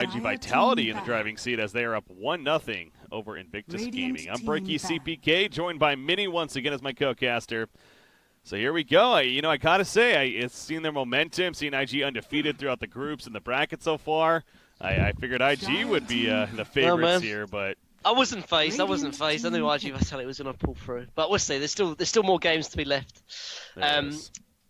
IG Vitality in the driving seat as they are up 1-0 over Invictus Gaming. I'm Breaky CPK, joined by Mini once again as my co-caster. So here we go. I gotta say, it's seen their momentum, seen IG undefeated throughout the groups and the bracket so far. I figured IG would be the favorites here, but I wasn't phased. I knew IG Vitality was going to pull through, but we'll see. There's still more games to be left.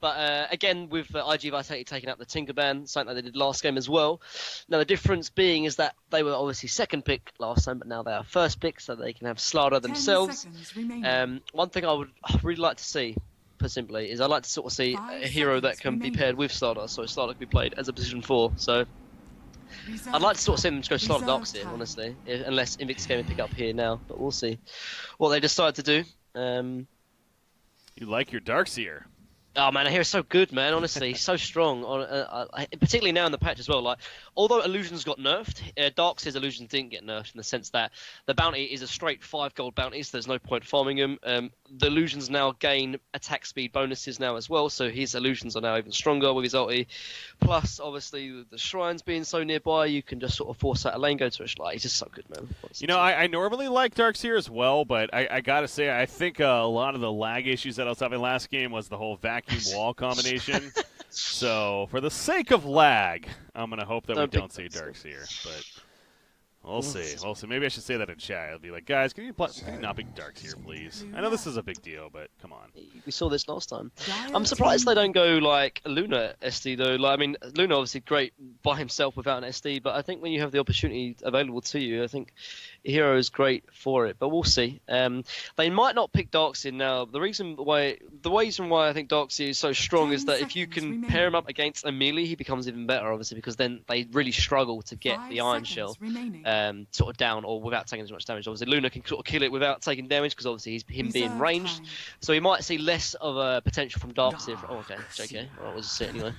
But again, with IG Vitality taking out the Tinker ban, something that they did last game as well. Now the difference being is that they were obviously second pick last time, but now they are first pick, so they can have Slaughter themselves. One thing I would really like to see, put simply, is I'd like to sort of see a hero that can be paired with Slaughter, so Slaughter can be played as a position 4. So I'd like to sort of see them go Slaughter Darks here, honestly, unless Invictus Gaming pick up here now, but we'll see what they decide to do. You like your Darkseer. Oh man, I hear it's so good, man. Honestly, so strong. Particularly now in the patch as well. Like, although illusions got nerfed, Darkseer's illusions didn't get nerfed in the sense that the bounty is a straight 5 gold bounty, so there's no point farming them. The illusions now gain attack speed bonuses now as well, so his illusions are now even stronger with his ulti. Plus, obviously, with the shrines being so nearby, you can just sort of force out a lane go to it. Like, he's just so good, man. You know, I normally like Darkseer as well, but I gotta say, I think a lot of the lag issues that I was having last game was the whole vacuum wall combination. So, for the sake of lag, I'm gonna hope that we don't see Darkseer, but we'll see. We'll see. Maybe I should say that in chat. I'll be like, guys, can you not pick Darkseer, please? I know this is a big deal, but come on. We saw this last time. I'm surprised they don't go like Luna SD though. Like, I mean, Luna obviously great by himself without an SD, but I think when you have the opportunity available to you, I think Hero is great for it. But we'll see. They might not pick Darkseer now. The reason why I think Darkseer is so strong is that if you can pair him up against a melee, he becomes even better, obviously, because then they really struggle to get the Iron Shell sort of down or without taking as much damage. Obviously, Luna can sort of kill it without taking damage because obviously he's him being ranged. So we might see less of a potential from Darkseer. Oh, okay, JK. Well, we'll just see it anyway.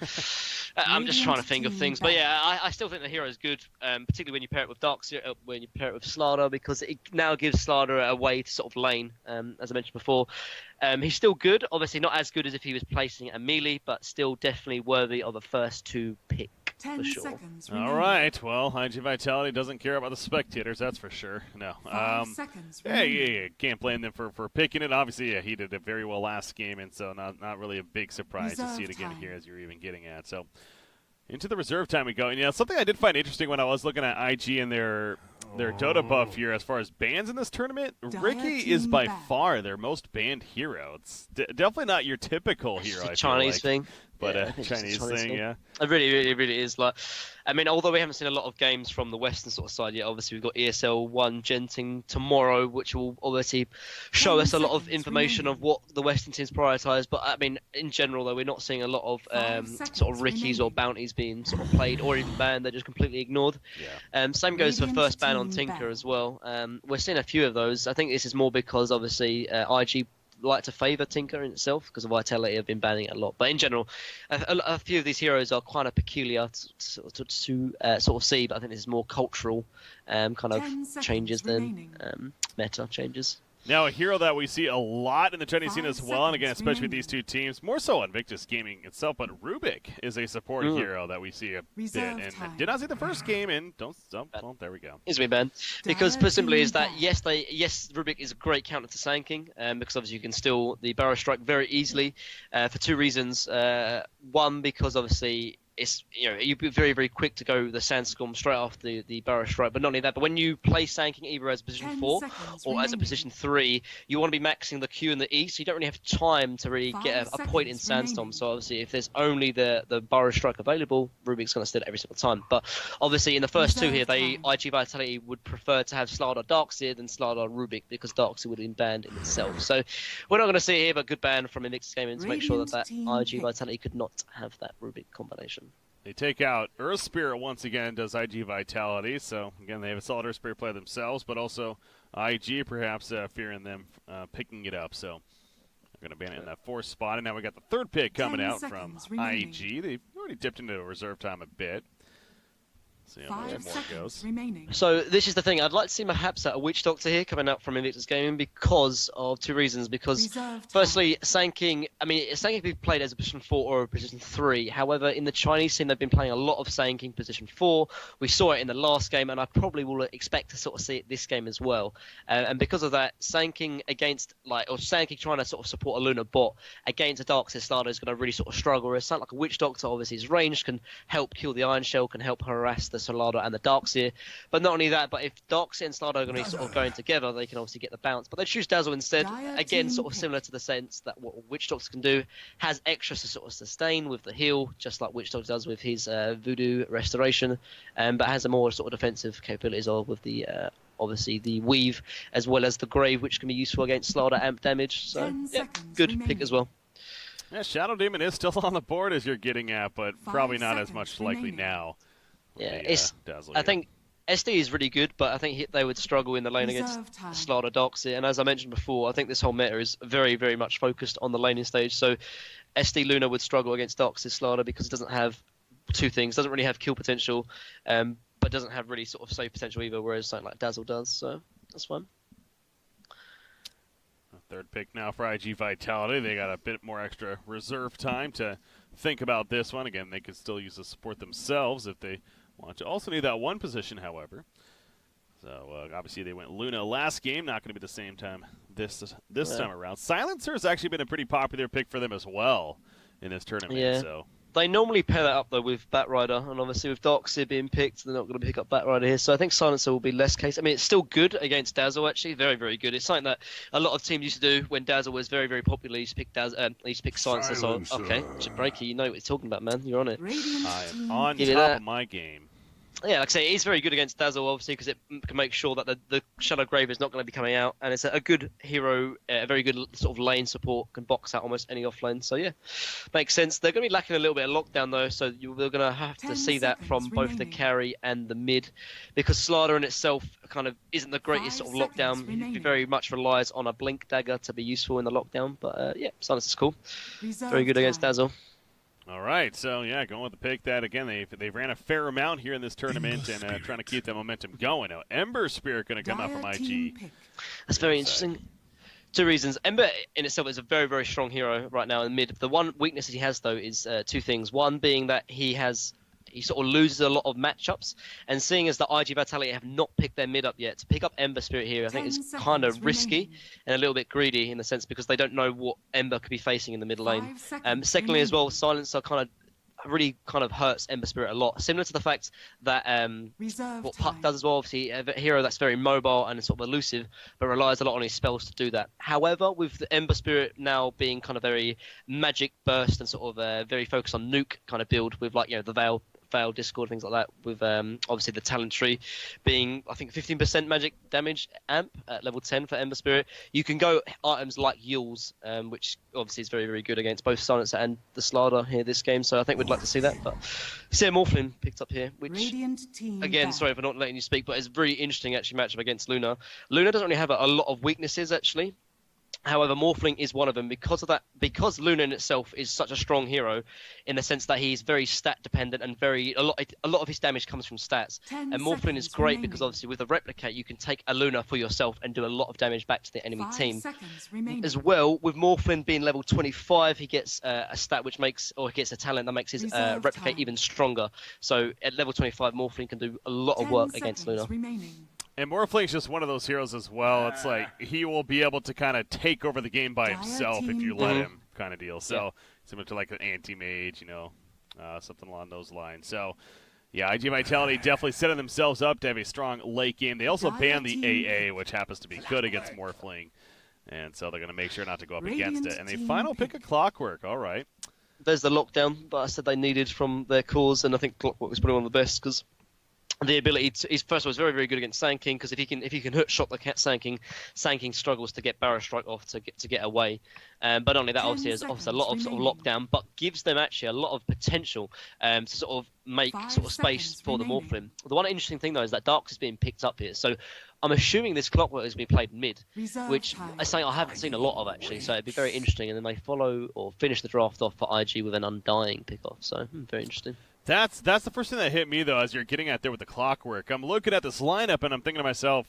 I'm just trying to think of things, but yeah, I still think the hero is good, particularly when you pair it with Darkseer, when you pair it with Slaughter, because it now gives Slaughter a way to sort of lane, as I mentioned before. He's still good, obviously not as good as if he was placing a melee, but still definitely worthy of a first to pick. For sure. All right. Well, IG Vitality doesn't care about the spectators, that's for sure. No. Yeah. Can't blame them for picking it. Obviously, yeah, he did it very well last game, and so not really a big surprise to see it again here as you're even getting at. So into the reserve time we go. And something I did find interesting when I was looking at IG and their Dota buff here as far as bans in this tournament, Ricky is by far their most banned hero. It's definitely not your typical hero. It's a Chinese thing. But a Chinese thing, yeah. It really is. Like, I mean, although we haven't seen a lot of games from the Western sort of side yet, obviously we've got ESL 1 Genting tomorrow, which will obviously show us a lot of information of what the Western teams prioritise. But I mean, in general, though, we're not seeing a lot of sort of Rickies or bounties being sort of played or even banned. They're just completely ignored. Yeah. Same goes for first ban on Tinker as well. We're seeing a few of those. I think this is more because obviously IG like to favour Tinker in itself because of Vitality have been banning it a lot. But in general, a few of these heroes are kind of peculiar to sort of see, but I think this is more cultural kind of changes than meta changes. Now, a hero that we see a lot in the Chinese scene as well, and again, especially with these two teams, more so Invictus Gaming itself, but Rubik is a support hero that we see a bit. And did not see the first game, and well, there we go. He's been banned. Because, put simply, is that, yes, Rubik is a great counter to Sanking, because obviously you can steal the Barrow Strike very easily for 2 reasons. One, because obviously you'd be very, very quick to go the Sandstorm straight after the Barrow Strike. But not only that, but when you play Sanking either as a position 4 or as a position 3, you want to be maxing the Q and the E, so you don't really have time to really get a point in Sandstorm. So obviously, if there's only the Barrow Strike available, Rubik's going to steal it every single time. But obviously, in the first 2 here, IG Vitality would prefer to have Slaughter Darkseer than Slaughter Rubik, because Darkseer would have been banned in itself. So we're not going to see it here, but good ban from Invictus Gaming to make sure that IG Vitality could not have that Rubik combination. They take out Earth Spirit once again, does IG Vitality. So, again, they have a solid Earth Spirit player themselves, but also IG perhaps fearing them picking it up. So, they're going to ban it in that 4th spot. And now we got the 3rd pick coming out from IG. They've already dipped into reserve time a bit. See how much more goes. So this is the thing. I'd like to see perhaps a Witch Doctor here coming out from Invictus Gaming because of two reasons. Because firstly, Sanking. I mean, Sanking can be played as a position 4 or a position 3. However, in the Chinese scene, they've been playing a lot of Sanking position 4. We saw it in the last game, and I probably will expect to sort of see it this game as well. And because of that, Sanking against Sanking trying to sort of support a Luna bot against a Darkseid Slardar is going to really sort of struggle. Whereas something like a Witch Doctor, obviously, his range can help kill the Iron Shell, can help harass the Slardar and the Darkseid. But not only that, but if Darkseid and Slardar are going to be sort of going together, they can obviously get the bounce. But they choose Dazzle instead. Again, sort of similar to the sense that what Witch Doctor can do, has extras to sort of sustain with the heal, just like Witch Doctor does with his Voodoo Restoration, but has a more sort of defensive capabilities with the obviously the Weave as well as the Grave, which can be useful against Slardar amp damage. So yeah, good pick as well. Yeah, Shadow Demon is still on the board as you're getting at, but probably not as much likely now. Yeah, I think SD is really good, but I think they would struggle in the lane against Slardar Darkseid. And as I mentioned before, I think this whole meta is very, very much focused on the laning stage. So SD Luna would struggle against Darkseid Slardar because it doesn't have two things. Doesn't really have kill potential, but doesn't have really sort of save potential either, whereas something like Dazzle does. So that's fun. Third pick now for IG Vitality. They got a bit more extra reserve time to think about this one. Again, they could still use the support themselves if they want to. Also need that one position, however. So obviously they went Luna last game. Not going to be the same time this time around. Silencer has actually been a pretty popular pick for them as well in this tournament. Yeah. So they normally pair that up though with Batrider, and obviously with Darkseid being picked, they're not going to pick up Batrider here. So I think Silencer will be less case. I mean, it's still good against Dazzle actually, very very good. It's something that a lot of teams used to do when Dazzle was very very popular. He used to pick Silencer. So okay, Breaky, you know what you're talking about, man. You're on it. I am on top of my game. Yeah, like I say, it is very good against Dazzle, obviously, because it can make sure that the Shadow Grave is not going to be coming out, and it's a good hero, a very good sort of lane support, can box out almost any offlane. So yeah, makes sense. They're going to be lacking a little bit of lockdown though, so we're going to have to see that from both the carry and the mid, because Slardar in itself kind of isn't the greatest sort of lockdown. He very much relies on a blink dagger to be useful in the lockdown, but yeah, Silence is cool. Very good against Dazzle. All right, so yeah, going with the pick that again they ran a fair amount here in this tournament and trying to keep the momentum going. Now Ember Spirit going to come out from IG. That's very interesting. Two reasons. Ember in itself is a very very strong hero right now in mid. The one weakness that he has though is two things. One being that he sort of loses a lot of matchups, and seeing as the IG Vitality have not picked their mid up yet, to pick up Ember Spirit here I think is kind of risky and a little bit greedy in the sense because they don't know what Ember could be facing in the mid lane. Secondly as well, Silencer really hurts Ember Spirit a lot, similar to the fact that what Puck does as well. Obviously a hero that's very mobile and sort of elusive but relies a lot on his spells to do that. However, with the Ember Spirit now being kind of very magic burst and sort of very focused on nuke kind of build with the Veil Discord, things like that, with obviously the talent tree being I think 15% magic damage amp at level 10 for Ember Spirit. You can go items like Yules, which obviously is very very good against both Silencer and the Slardar here this game, so I think we'd like to see that. But Seer Morphling picked up here, which again, sorry for not letting you speak, but it's very interesting actually matchup against Luna. Luna doesn't really have a lot of weaknesses actually. However, Morphling is one of them because of that. Because Luna in itself is such a strong hero, in the sense that he's very stat dependent and a lot of his damage comes from stats. And Morphling is great because obviously with the replicate you can take a Luna for yourself and do a lot of damage back to the enemy team. As well, with Morphling being level 25, he gets a stat which makes, or he gets a talent that makes his replicate even stronger. So at level 25, Morphling can do a lot of work against Luna. And Morphling's just one of those heroes as well. It's like he will be able to kind of take over the game by himself if you let him, kind of deal. So similar to like an anti-mage, something along those lines. So yeah, IG Vitality definitely setting themselves up to have a strong late game. They also banned the AA, which happens to be good against Morphling. And so they're going to make sure not to go up against it. And they final pick a Clockwork. All right. There's the lockdown that I said they needed from their cause, and I think Clockwork was probably one of the best because the ability to, first of all, is very, very good against Sanking, because if he can hook shot the Sanking struggles to get Barrow Strike off to get away. But only that obviously offers a lot of sort of lockdown, but gives them actually a lot of potential to sort of make sort of space for the Morphling. The one interesting thing though is that Darks is being picked up here, so I'm assuming this Clockwork is being played mid, which is something I haven't seen a lot of actually. So it'd be very interesting, and then they follow or finish the draft off for IG with an Undying pick off. So very interesting. That's the first thing that hit me, though, as you're getting at there with the clockwork. I'm looking at this lineup, and I'm thinking to myself,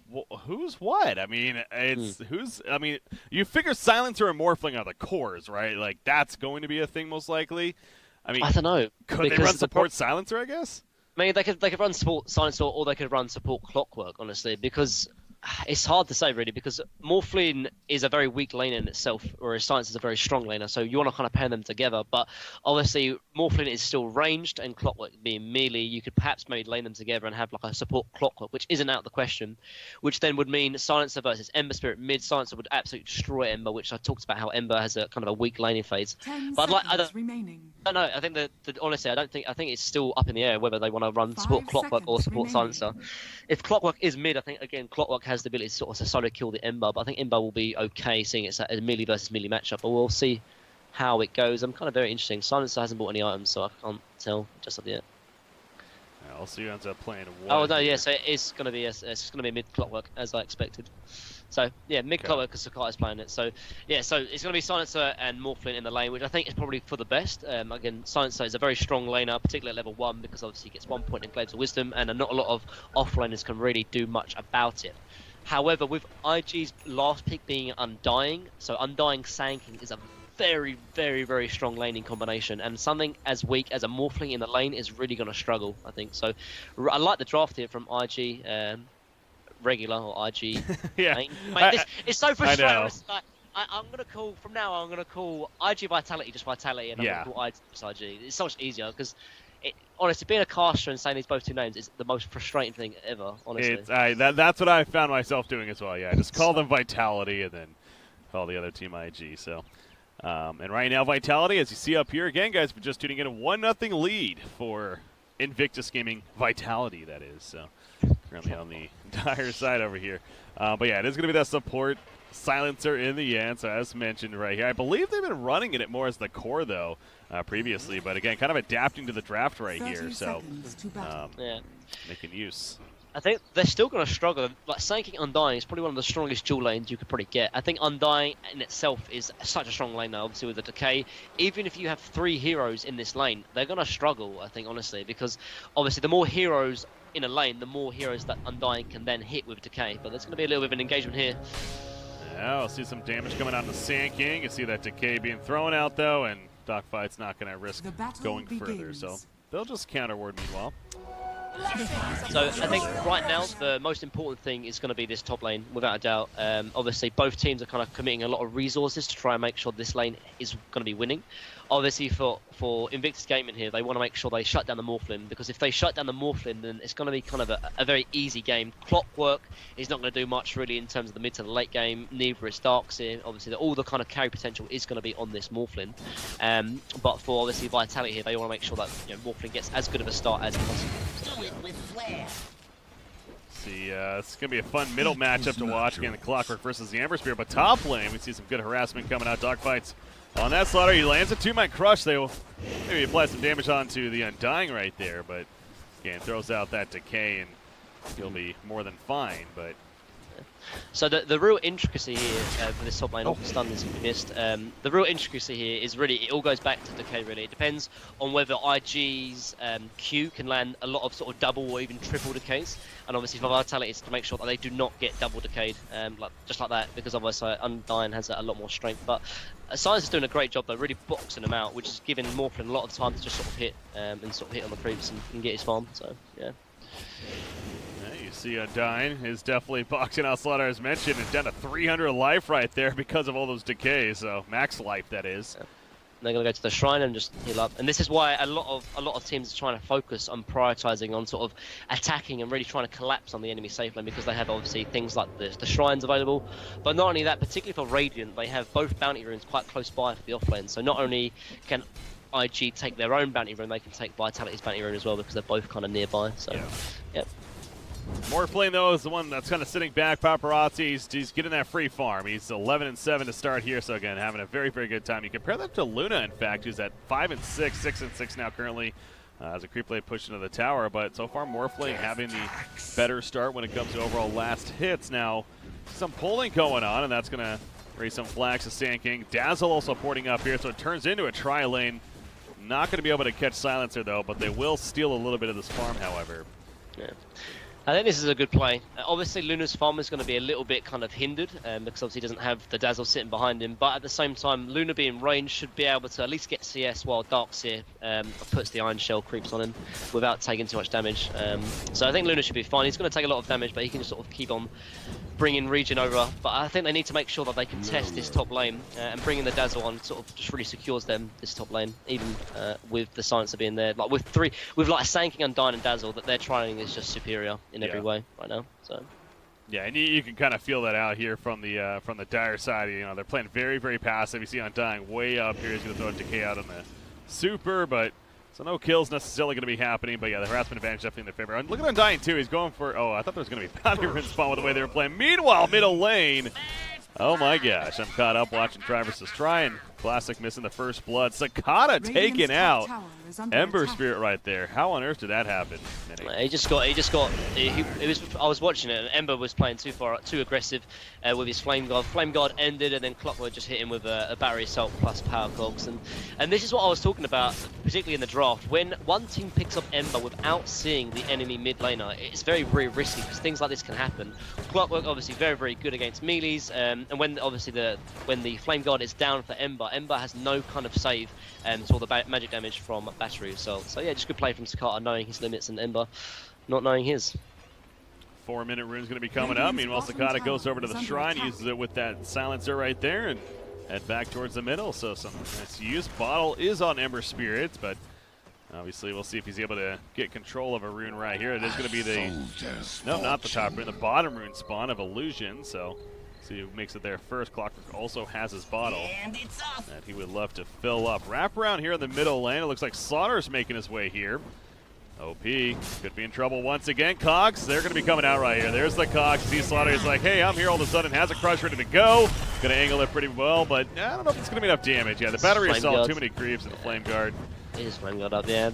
well, who's what? I mean, I mean, you figure Silencer and Morphling are the cores, right? Like, that's going to be a thing most likely. I mean, I don't know. Could they run support Silencer, I guess? I mean, they could run support Silencer, or they could run support Clockwork, honestly, because it's hard to say, really, because Morphling is a very weak lane in itself, whereas Silence is a very strong laner, so you want to kind of pair them together. But obviously, Morphling is still ranged, and Clockwork being melee, you could perhaps maybe lane them together and have like a support Clockwork, which isn't out of the question, which then would mean Silencer versus Ember Spirit mid. Silencer would absolutely destroy Ember, which I talked about how Ember has a kind of a weak laning phase. But I don't know. I think that honestly, I think it's still up in the air whether they want to run support Clockwork or support Silencer. If Clockwork is mid, I think again Clockwork has the ability to sort of solo kill the Ember, but I think Ember will be okay seeing it's a melee versus melee matchup, but we'll see how it goes. I'm kind of very interesting. Silencer hasn't bought any items, so I can't tell just yet. Yeah, I'll see who ends up playing one. Oh no, yeah, so it's gonna be mid Clockwork as I expected. So yeah, mid Clockwork because Sakata's playing it. So yeah, so it's gonna be Silencer and Morphling in the lane, which I think is probably for the best. Again, Silencer is a very strong laner, particularly at level 1, because obviously he gets 1 point in Glaives of Wisdom, and not a lot of offlaners can really do much about it. However, with IG's last pick being Undying, so Undying Sanking is a very, very, very strong laning combination, and something as weak as a Morphling in the lane is really going to struggle, I think. So I like the draft here from IG regular or IG. Yeah, Mate, it's so frustrating. Like, I'm gonna call from now. I'm gonna call IG Vitality just Vitality, and I'm gonna call IG just IG. It's so much easier because. Honestly, being a caster and saying these both two names is the most frustrating thing ever, honestly. That's what I found myself doing as well, yeah. Just call them Vitality and then call the other team IG. So, and right now, Vitality, as you see up here, again, guys, just tuning in, a 1-0 lead for Invictus Gaming. Vitality, that is. So, currently on the dire side over here. But yeah, it is going to be that support Silencer in the end, so as mentioned right here. I believe they've been running it more as the core, though, previously, but again, kind of adapting to the draft right here, so making use. I think they're still going to struggle. Like, Sanking Undying is probably one of the strongest dual lanes you could probably get. I think Undying in itself is such a strong lane now, obviously with the Decay. Even if you have 3 heroes in this lane, they're going to struggle, I think, honestly, because obviously the more heroes in a lane, the more heroes that Undying can then hit with Decay. But there's going to be a little bit of an engagement here. Yeah, I'll see some damage coming out of the Sand King. You see that Decay being thrown out, though, and Dogfight's not going to risk going further, so they'll just counter ward meanwhile. So I think right now the most important thing is going to be this top lane, without a doubt. Obviously, both teams are kind of committing a lot of resources to try and make sure this lane is going to be winning. Obviously, for Invictus Gaming here, they want to make sure they shut down the Morphling, because if they shut down the Morphling, then it's going to be kind of a very easy game. Clockwork is not going to do much really in terms of the mid to the late game. Neither is Darkseer. Obviously, all the kind of carry potential is going to be on this Morphling. But for obviously Vitality here, they want to make sure that Morphling gets as good of a start as possible. See, it's going to be a fun middle matchup to watch. Again, the Clockwork versus the Ember Spear. But top lane, we see some good harassment coming out. Dogfights on that Slaughter. He lands a 2-man crush. They will maybe apply some damage onto the Undying right there. But again, throws out that Decay, and he'll be more than fine. But so the real intricacy here for this top lane, stun is missed. The real intricacy here is really, it all goes back to Decay really. It depends on whether IG's Q can land a lot of sort of double or even triple Decays. And obviously for Vitality it's to make sure that they do not get double decayed, just like that, because otherwise Undying has a lot more strength. But Science is doing a great job though, really boxing him out, which is giving Morphling a lot of time to just sort of hit and sort of hit on the creeps and get his farm. So yeah. You see Undying is definitely boxing out Slaughter, as mentioned, and down to 300 life right there because of all those decays. So max life, that is. Yeah. They're gonna go to the shrine and just heal up, and this is why a lot of teams are trying to focus on prioritizing on sort of attacking and really trying to collapse on the enemy safe lane, because they have obviously things like the shrines available. But not only that, particularly for Radiant, they have both bounty runes quite close by for the offlane. So not only can IG take their own bounty rune, they can take Vitality's bounty rune as well, because they're both kind of nearby. So, yep. Morphling, though, is the one that's kind of sitting back. Paparazzi, he's getting that free farm. He's 11-7 to start here, so again, having a very, very good time. You compare that to Luna, in fact, who's at 5-6, 6-6 now currently, as a creep blade pushed into the tower. But so far, Morphling having the better start when it comes to overall last hits. Now, some pulling going on, and that's going to raise some flags to Sand King. Dazzle also porting up here, so it turns into a tri-lane. Not going to be able to catch Silencer, though, but they will steal a little bit of this farm, however. Yeah. I think this is a good play. Obviously, Luna's farm is going to be a little bit kind of hindered because obviously he doesn't have the Dazzle sitting behind him. But at the same time, Luna being range should be able to at least get CS while Darkseer puts the Iron Shell creeps on him without taking too much damage. So I think Luna should be fine. He's going to take a lot of damage, but he can just sort of keep on bringing Regen over. But I think they need to make sure that they can test this top lane and bringing the Dazzle on sort of just really secures them this top lane, even with the Silencer being there. Like with like Sanking, Undyne, and Dazzle, that their trying is just superior in every way right now. So yeah, and you can kind of feel that out here from the Dire side. You know, they're playing very, very passive. You see Undyne way up here. He's going to throw a decay out on the super, but so no kills necessarily going to be happening. But yeah, the harassment advantage definitely in their favor. And look at Undyne too. He's going for, oh, I thought there was going to be bounty rune spawn with the way they were playing. Meanwhile, middle lane. Oh my gosh, I'm caught up watching Try versus Try, and Classic missing the first blood. Sakata taking out Ember Spirit right there. How on earth did that happen? He just got. I was watching it, and Ember was playing too aggressive with his Flame Guard. Flame Guard ended, and then Clockwork just hit him with a Battery Assault plus Power Cogs. And this is what I was talking about, particularly in the draft. When one team picks up Ember without seeing the enemy mid laner, it's very, very risky because things like this can happen. Clockwork obviously very, very good against melees, and when obviously when the Flame Guard is down for Ember, Ember has no kind of save to all the magic damage from Battery Assault. So yeah, just good play from Sakata, knowing his limits, and Ember not knowing his. 4-minute rune's going to be coming up. Meanwhile, Sakata goes over to the shrine, uses it with that silencer right there, and head back towards the middle. So some nice use. Bottle is on Ember Spirit, but obviously we'll see if he's able to get control of a rune right here. It is going to be the, no, not the top rune, the bottom rune spawn of Illusion. So see who makes it there first. Clockwork also has his bottle that he would love to fill up. Wrap around here in the middle lane. It looks like Slaughter's making his way here. OP could be in trouble once again. Cogs, they're going to be coming out right here. There's the Cogs. See Slaughter is like, hey, I'm here all of a sudden. Has a crush ready to go. Going to angle it pretty well, but I don't know if it's going to be enough damage. Yeah, the Battery Assault, too many creeps, and the Flame Guard. It is Flame Guard up, yeah. If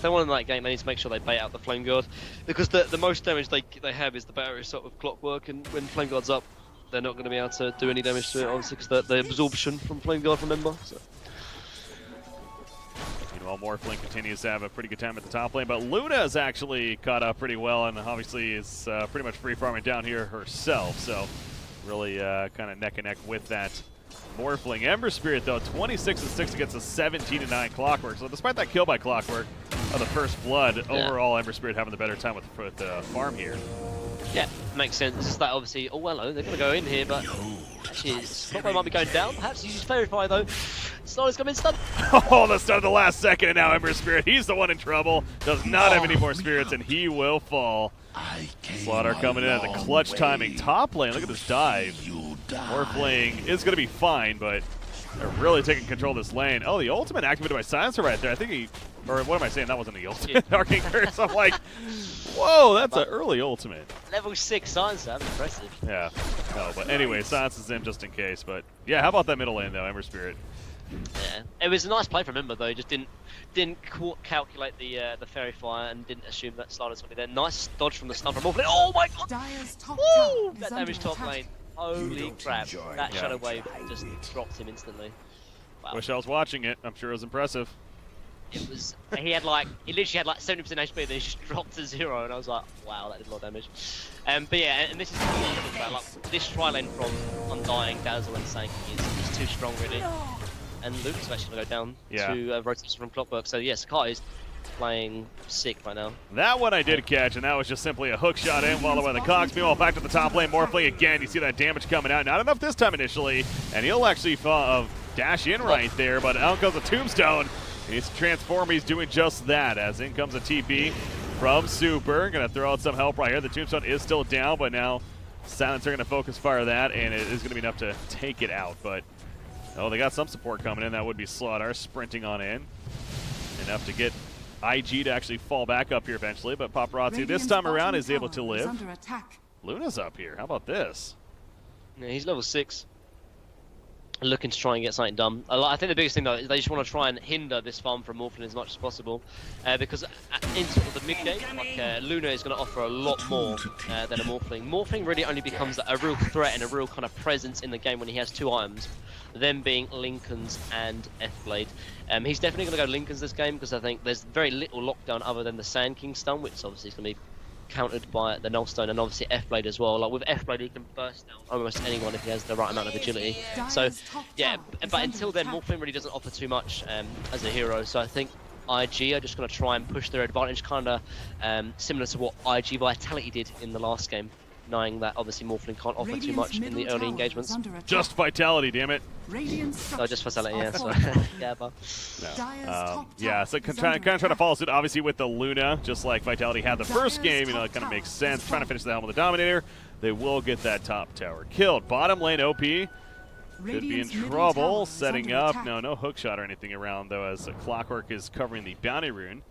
they want to that game, they need to make sure they bait out the Flame Guard, because the most damage they have is the Battery Assault with Clockwork, and when Flame Guard's up, they're not going to be able to do any damage to it, obviously, because the absorption from Flame Guard from Ember. So. Meanwhile, Morphling continues to have a pretty good time at the top lane, but Luna is actually caught up pretty well, and obviously is pretty much free farming down here herself. So really kind of neck and neck with that Morphling. Ember Spirit, though, 26-6 against a 17-9 Clockwork. So despite that kill by Clockwork of the first blood, overall Ember Spirit having the better time with farm here. Yeah, makes sense. It's just that obviously, oh well, they're going to go in here, but actually, Clockwork might be going down. Perhaps use Verify though. Slaughter's coming stun. Oh, the stun at the last second, and now Ember Spirit, he's the one in trouble. Does not have any more spirits, and he will fall. Slaughter coming in at the clutch timing. Top lane, look at this dive. Morphling is going to be fine, but they're really taking control of this lane. Oh, the ultimate activated by Silencer right there. I think he, or what am I saying? That wasn't the ultimate. Arcane Curse. I'm like, whoa, that's an early ultimate. Level 6 Silencer, that's impressive. Yeah. No, but anyway, Silencer's in just in case. But yeah, how about that middle lane though, Ember Spirit? Yeah, it was a nice play from Ember though. He just didn't calculate the Fairy Fire and didn't assume that Slaughter's going to be there. Nice dodge from the stun from Morphling. Oh my god! Woo! That damage top lane. Holy crap! That Shadow Wave just dropped him instantly. Wow. Wish I was watching it. I'm sure it was impressive. It was. He literally had like 70% HP, then he just dropped to 0, and I was like, wow, that did a lot of damage. But yeah, and this is what I'm talking about. Like, this tri-lane from Undying, Dazzle, and Sanking is too strong, really. And Luke's actually going to go down to rotation from Clockwork. So yes, Sakata is playing sick right now. That one I did catch, and that was just simply a hook shot in, followed by the Cogs. Meanwhile, back to the top lane, Morphling again. You see that damage coming out. Not enough this time initially, and he'll actually dash in right there, but out comes a Tombstone. He needs to transform. He's doing just that, as in comes a TP from Super. Going to throw out some help right here. The Tombstone is still down, but now Silencer going to focus fire that, and it is going to be enough to take it out, but oh, they got some support coming in. That would be Slaughter sprinting on in. Enough to get IG to actually fall back up here eventually, but Paparazzi this time around is able to live. Luna's up here. How about this? Yeah, he's level 6. looking to try and get something done. I think the biggest thing though is they just want to try and hinder this farm from Morphling as much as possible, because in sort of the mid game, like Luna is going to offer a lot more than a Morphling. Morphling really only becomes a real threat and a real kind of presence in the game when he has two items, them being Lincoln's and F-Blade. He's definitely going to go Lincoln's this game because I think there's very little lockdown other than the Sand King stun, which obviously is going to be countered by the Nullstone and obviously F-Blade as well. Like with F-Blade he can burst down almost anyone if he has the right amount of agility. So yeah, but until then Morphling really doesn't offer too much as a hero, so I think IG are just going to try and push their advantage, kind of similar to what IG Vitality did in the last game, knowing that obviously Morphling can't offer too much in the early engagements. Just Vitality, damn it. Oh, just Vitality, yeah. So, yeah, but yeah, so kind of trying to follow suit, obviously, with the Luna, just like Vitality had the first game. You know, it kind of makes sense. Trying to finish the Helm of the Dominator. They will get that top tower killed. Bottom lane OP could be in trouble. Setting up. No hook shot or anything around, though, as Clockwork is covering the bounty rune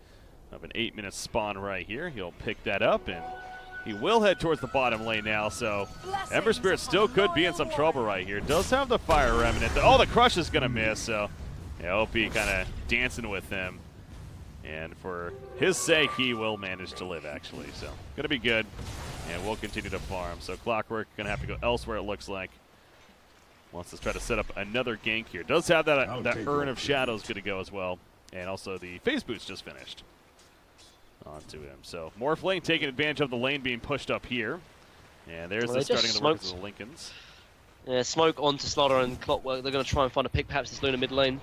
of an 8-minute spawn right here. He'll pick that up, and he will head towards the bottom lane now, so Ember Spirit still could be in some trouble right here. Does have the Fire Remnant. Oh, the Crush is going to miss, so yeah, OP kind of dancing with him. And for his sake, he will manage to live, actually. So going to be good, and we'll continue to farm. So Clockwork going to have to go elsewhere, it looks like. Wants to try to set up another gank here. Does have that Urn of Shadows going to go as well. And also the Phase Boost just finished onto him. So Morphling taking advantage of the lane being pushed up here. And there's the starting of the work of the Lincolns. Yeah, smoke onto Slaughter and Clockwork. They're going to try and find a pick, perhaps this Luna mid lane.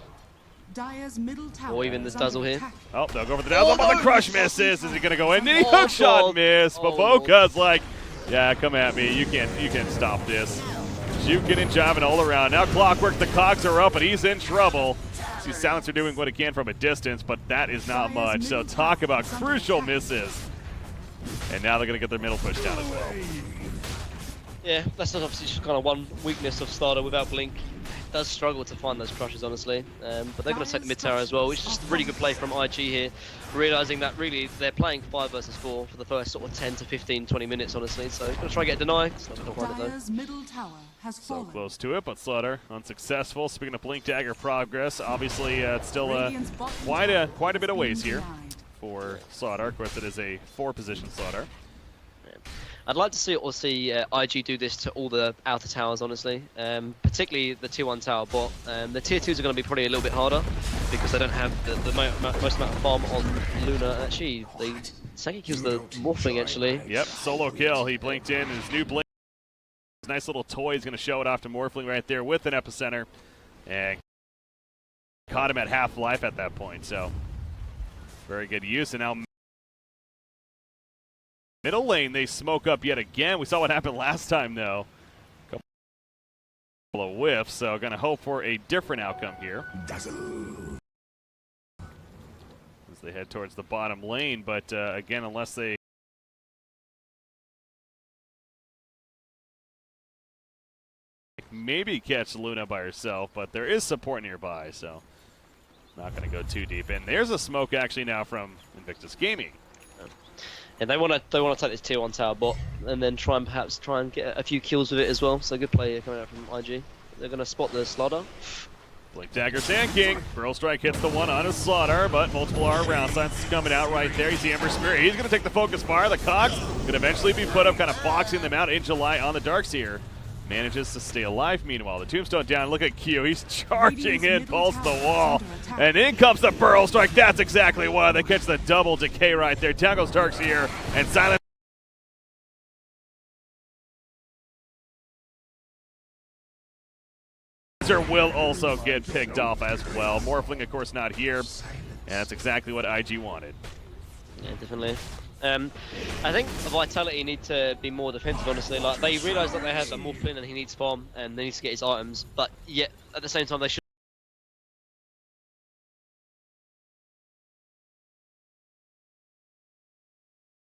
Or even this Dazzle here. Oh, they'll go for the Dazzle, but the Crush misses. Is he going to go in? The hook shot miss. Baboka's like, yeah, come at me. You can't stop this. Juking and jiving all around. Now Clockwork, the cogs are up, and he's in trouble. See Silencer doing what he can from a distance, but that is not much. So talk about crucial misses. And now they're going to get their middle push down as well. Yeah, that's obviously just kind of one weakness of Starter without Blink. Does struggle to find those crushes, honestly. But they're going to take the mid tower as well, which is just a really good play from IG here. Realising that really they're playing 5 versus 4 for the first sort of 10 to 15, 20 minutes, honestly. So he's going to try and get a deny. It's not going to find it though. So close to it, but Slaughter unsuccessful. Speaking of Blink Dagger progress, obviously it's still quite a bit of ways here for Slaughter. Of course, it is a 4-position Slaughter. I'd like to see IG do this to all the outer towers, honestly, particularly the tier 1 tower, but the tier 2s are going to be probably a little bit harder because they don't have the most amount of farm on Luna. Actually, Saki kills the Morphling, actually. Yep, solo kill. He blinked in, his new blink. His nice little toy is going to show it off to Morphling right there with an epicenter, and caught him at half life at that point, so very good use. And now middle lane, they smoke up yet again. We saw what happened last time, though. Couple of whiffs, so going to hope for a different outcome here. As they head towards the bottom lane, but again, unless they maybe catch Luna by herself, but there is support nearby, so not going to go too deep. And there's a smoke actually now from Invictus Gaming. And they want to take this tier 1 tower bot and then perhaps try and get a few kills with it as well. So good play here coming out from IG. They're going to spot the Slaughter. Blink Dagger Sand King. Burrow Strike hits the one on his Slaughter, but multiple R round signs is coming out right there. You see Ember Spirit. He's going to take the focus fire. The Cogs going to eventually be put up, kind of boxing them out in July on the Darkseer. Manages to stay alive. Meanwhile, the Tombstone down. Look at Q. He's charging in, pulls the wall. And in comes the Burrow Strike. That's exactly why they catch the double decay right there. Down goes Darkseer, and Silent will also get picked off as well. Morphling, of course, not here. And that's exactly what IG wanted. Yeah, definitely. I think Vitality need to be more defensive, honestly. Like, they realise that they have a Morphling and he needs farm and they need to get his items, but yet at the same time they should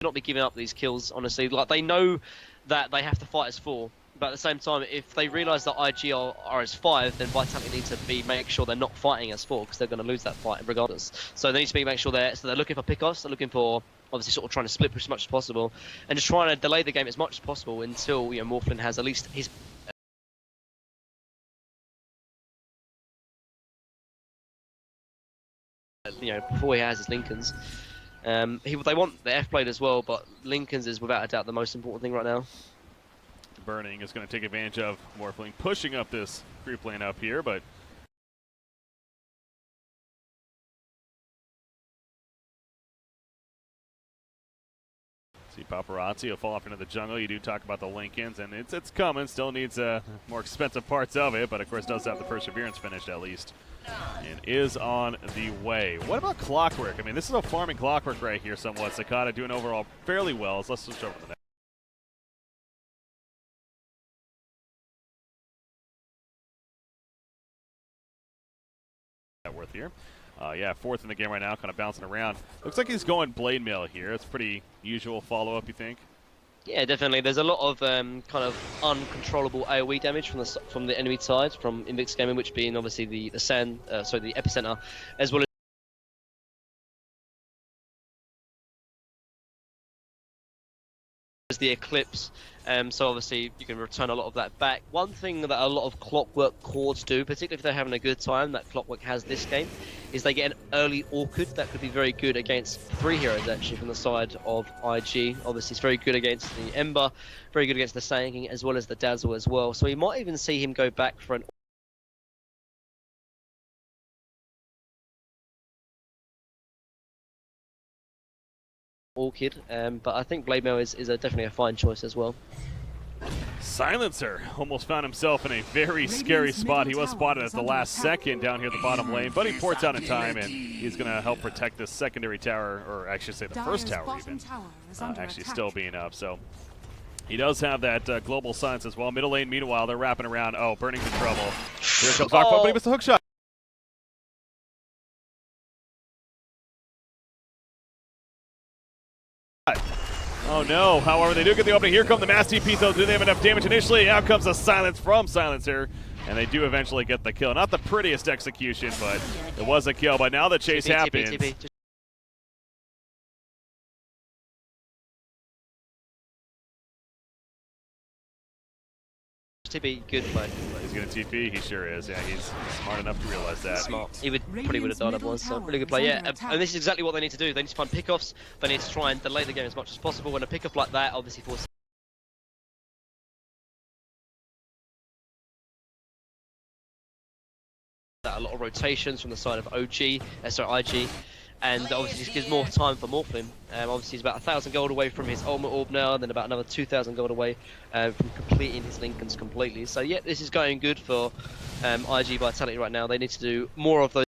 not be giving up these kills, honestly. Like, they know that they have to fight as 4, but at the same time, if they realise that IG are as 5, then Vitality need to make sure they're not fighting as 4 because they're going to lose that fight regardless. So they need to make sure they're looking for pickoffs, they're looking for obviously sort of trying to split push as much as possible and just trying to delay the game as much as possible until Morphling has at least his before he has his Lincolns. They want the F blade as well, but Lincolns is without a doubt the most important thing right now. Burning is going to take advantage of Morphling pushing up this creep lane up here, but see Paparazzi will fall off into the jungle. You do talk about the Lincolns, and it's coming. Still needs more expensive parts of it, but of course does have the Perseverance finished at least, and is on the way. What about Clockwork? I mean, this is a farming Clockwork right here somewhat. Sakata doing overall fairly well. So let's switch over to the next. Worth here. Yeah, fourth in the game right now, kind of bouncing around. Looks like he's going Blade Mail here. It's pretty usual follow-up, you think? Yeah, definitely. There's a lot of kind of uncontrollable AoE damage from the enemy side, from Invictus Gaming, which being obviously the epicenter, as well as the Eclipse. So obviously you can return a lot of that back. One thing that a lot of Clockwork cores do, particularly if they're having a good time, that Clockwork has this game, is they get an early Orchid that could be very good against 3 heroes actually from the side of IG. Obviously it's very good against the Ember, very good against the Sand King, as well as the Dazzle as well. So we might even see him go back for an Orchid, but I think Blade Mail is definitely a fine choice as well. Silencer almost found himself in a very scary spot. He was spotted at the last second down here at the bottom lane, but he ports out in time, and he's going to help protect this secondary tower, or actually say the first tower even, actually still being up. So he does have that global silence as well. Middle lane, meanwhile, they're wrapping around. Oh, Burning's in trouble. Here comes Aqua, but he missed the hook shot. Oh no, however, they do get the opening. Here come the Mass TP, though. Do they have enough damage initially? Out comes a silence from Silencer, and they do eventually get the kill. Not the prettiest execution, but it was a kill. But now the chase happens. TP, good play. He's going to TP, he sure is. Yeah, he's smart enough to realize that. Smart. He probably would have died otherwise, so really good play. Yeah, and this is exactly what they need to do. They need to find pickoffs, they need to try and delay the game as much as possible. When a pickoff like that obviously forces a lot of rotations from the side of IG, and obviously just gives more time for Morphling. Obviously he's about 1,000 gold away from his ultimate orb now, and then about another 2,000 gold away from completing his Lincolns completely. So yeah, this is going good for IG Vitality right now. They need to do more of those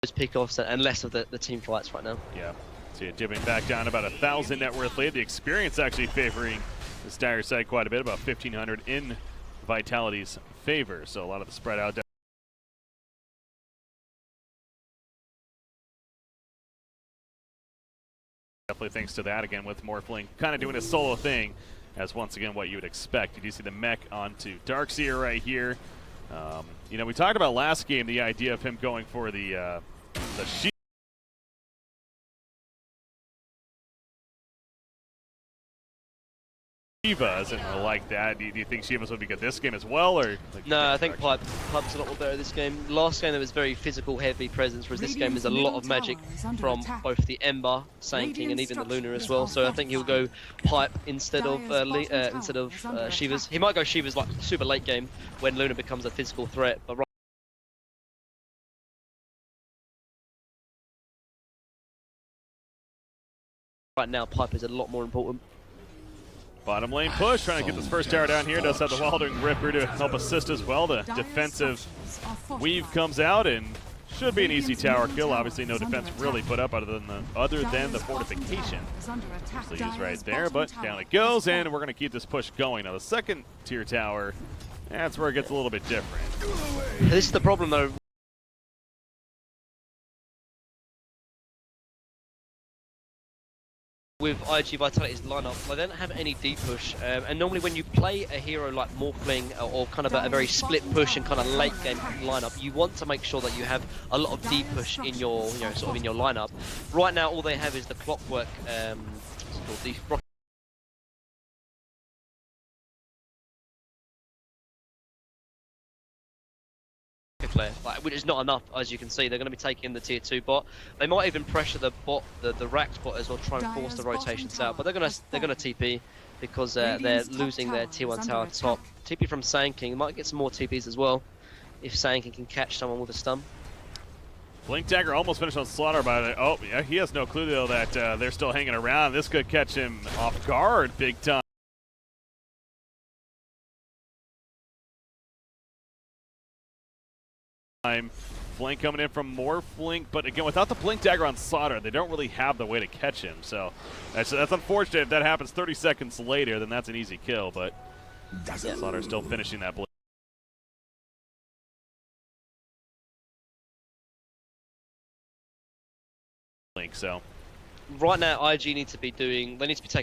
pickoffs and less of the team fights right now. Yeah, so you're dipping back down about 1,000 net worth lead. The experience actually favoring the Dire side quite a bit, about 1,500 in Vitality's favor, so a lot of the spread out. Definitely thanks to that, again, with Morphling kind of doing a solo thing, as once again what you would expect. You do see the mech onto Darkseer right here. You know, we talked about last game the idea of him going for the shield. Shivas and like that. Do you think Shivas would be good this game as well, or? Like, no, I think Pipe's a lot more better this game. Last game there was very physical, heavy presence, whereas this game is a lot of magic from both the Ember, Sand King, and even the Luna as well. So I think he'll go Pipe instead of Shivas. He might go Shivas like super late game when Luna becomes a physical threat, but right now Pipe is a lot more important. Bottom lane push, trying to get this first tower down here. Does have the Wilding Ripper to help assist as well. The defensive weave comes out and should be an easy tower kill. Obviously no defense really put up other than the fortification. Obviously is right there, but down it goes, and we're going to keep this push going. Now the second tier tower, that's where it gets a little bit different. This is the problem though. With IG Vitality's lineup, they don't have any deep push, and normally when you play a hero like Morphling or kind of a very split push and kind of late game lineup, you want to make sure that you have a lot of deep push in your, sort of in your lineup. Right now, all they have is the Clockwork, the which is not enough, as you can see. They're going to be taking the tier 2 bot. They might even pressure the bot, the racked bot as well, try and force the rotations out. But they're going to TP because they're losing their tier 1 tower top. TP from Sand King might get some more TPs as well if Sand King can catch someone with a stun. Blink Dagger almost finished on Slaughter, but oh yeah, he has no clue though that they're still hanging around. This could catch him off guard big time. Flink coming in from more Flink, but again, without the Blink Dagger on Slaughter, they don't really have the way to catch him. So that's unfortunate. If that happens 30 seconds later, then that's an easy kill, but Slaughter still finishing that Blink. So right now, IG need to be taking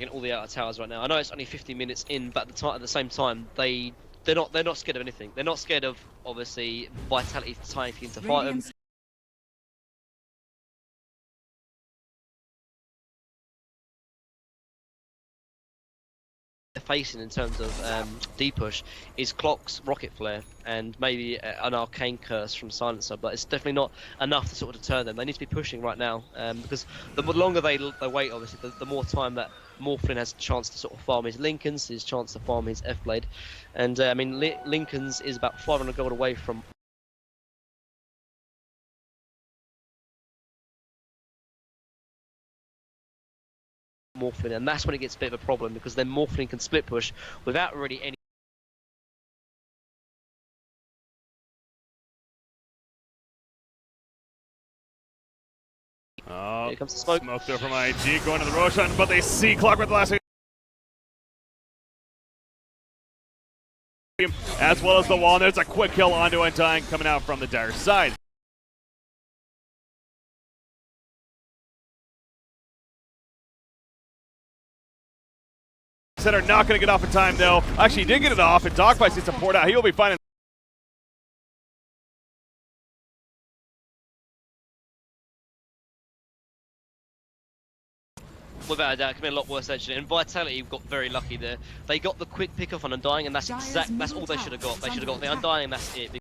all the outer towers right now. I know it's only 50 minutes in, but at the same time, they're not scared of anything. They're not scared of, obviously, Vitality taking to fight them. Facing in terms of D-push is Clock's Rocket Flare and maybe an Arcane Curse from Silencer, but it's definitely not enough to sort of deter them. They need to be pushing right now because the longer they wait, obviously, the more time that Morphlin has a chance to sort of farm his Lincolns, his chance to farm his F-Blade. And I mean, Lincolns is about 500 gold away from Morphlin, and that's when it gets a bit of a problem because then Morphlin can split push without really any. oh, Here comes the smoke. Smoke there from IG going to the Roshan, but they see Clock with the last as well as the wall. And there's a quick kill onto Undying coming out from the Dire side. That are not going to get off in time though. Actually, he did get it off, and Dogfight needs to port out. He will be fine. Without a doubt, it could be a lot worse actually. And Vitality got very lucky there. They got the quick pick off on Undying, and that's all they should have got. They should have got the Undying, and that's it.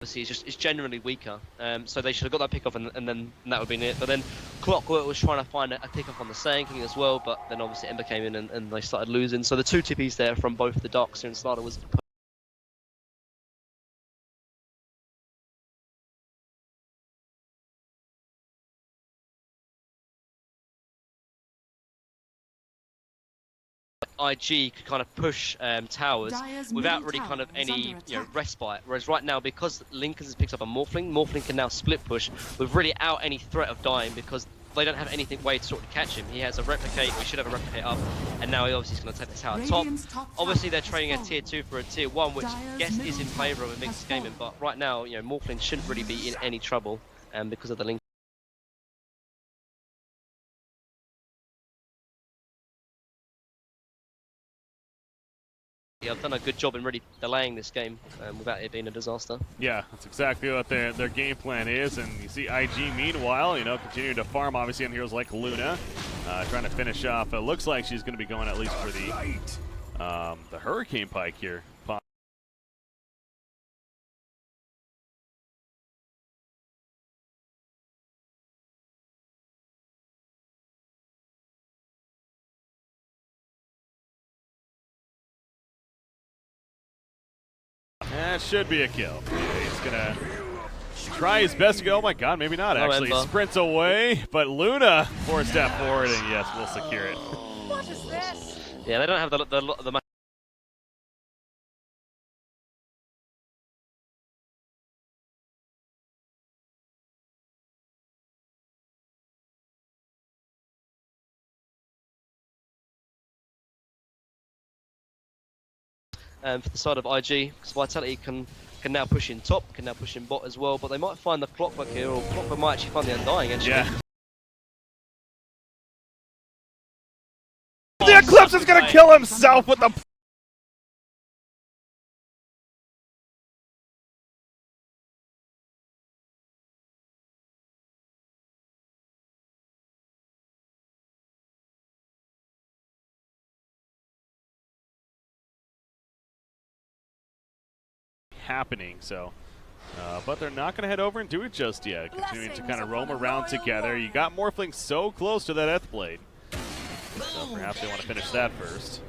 Obviously, it's generally weaker, so they should have got that pick off, and then that would have been it. But then Clockwork was trying to find a pick off on the Sand King as well, but then obviously Ember came in and they started losing. So the two TPs there from both the Darkseer and Slaughter was. IG could kind of push towers without really kind of any respite. Whereas right now, because Lincoln has picked up a Morphling, Morphling can now split push without any threat of dying because they don't have anything way to sort of catch him. He has a replicate, we should have a replicate up, and now he obviously is going to take the tower top. Obviously they're trading a tier 2 for a tier 1, which I guess is in favour of Invictus Gaming, but right now, Morphling shouldn't really be in any trouble because of the Lincoln. Yeah, I've done a good job in really delaying this game without it being a disaster. Yeah, that's exactly what their game plan is, and you see IG meanwhile, continuing to farm obviously on heroes like Luna, trying to finish off. It looks like she's going to be going at least for the Hurricane Pike here. That should be a kill. Yeah, he's gonna try his best to go. Oh my god, maybe not actually. Sprints away, but Luna 4-step forward, and yes, we'll secure it. What is this? Yeah, they don't have the for the side of IG, because Vitality can now push in top, can now push in bot as well, but they might find the Clockwork here, or Clockwork might actually find the Undying actually. Yeah. The Eclipse is gonna kill himself with the happening. So, but they're not going to head over and do it just yet. Continuing to kind of roam around together. You got Morphling so close to that Eth Blade. So perhaps they want to finish that first.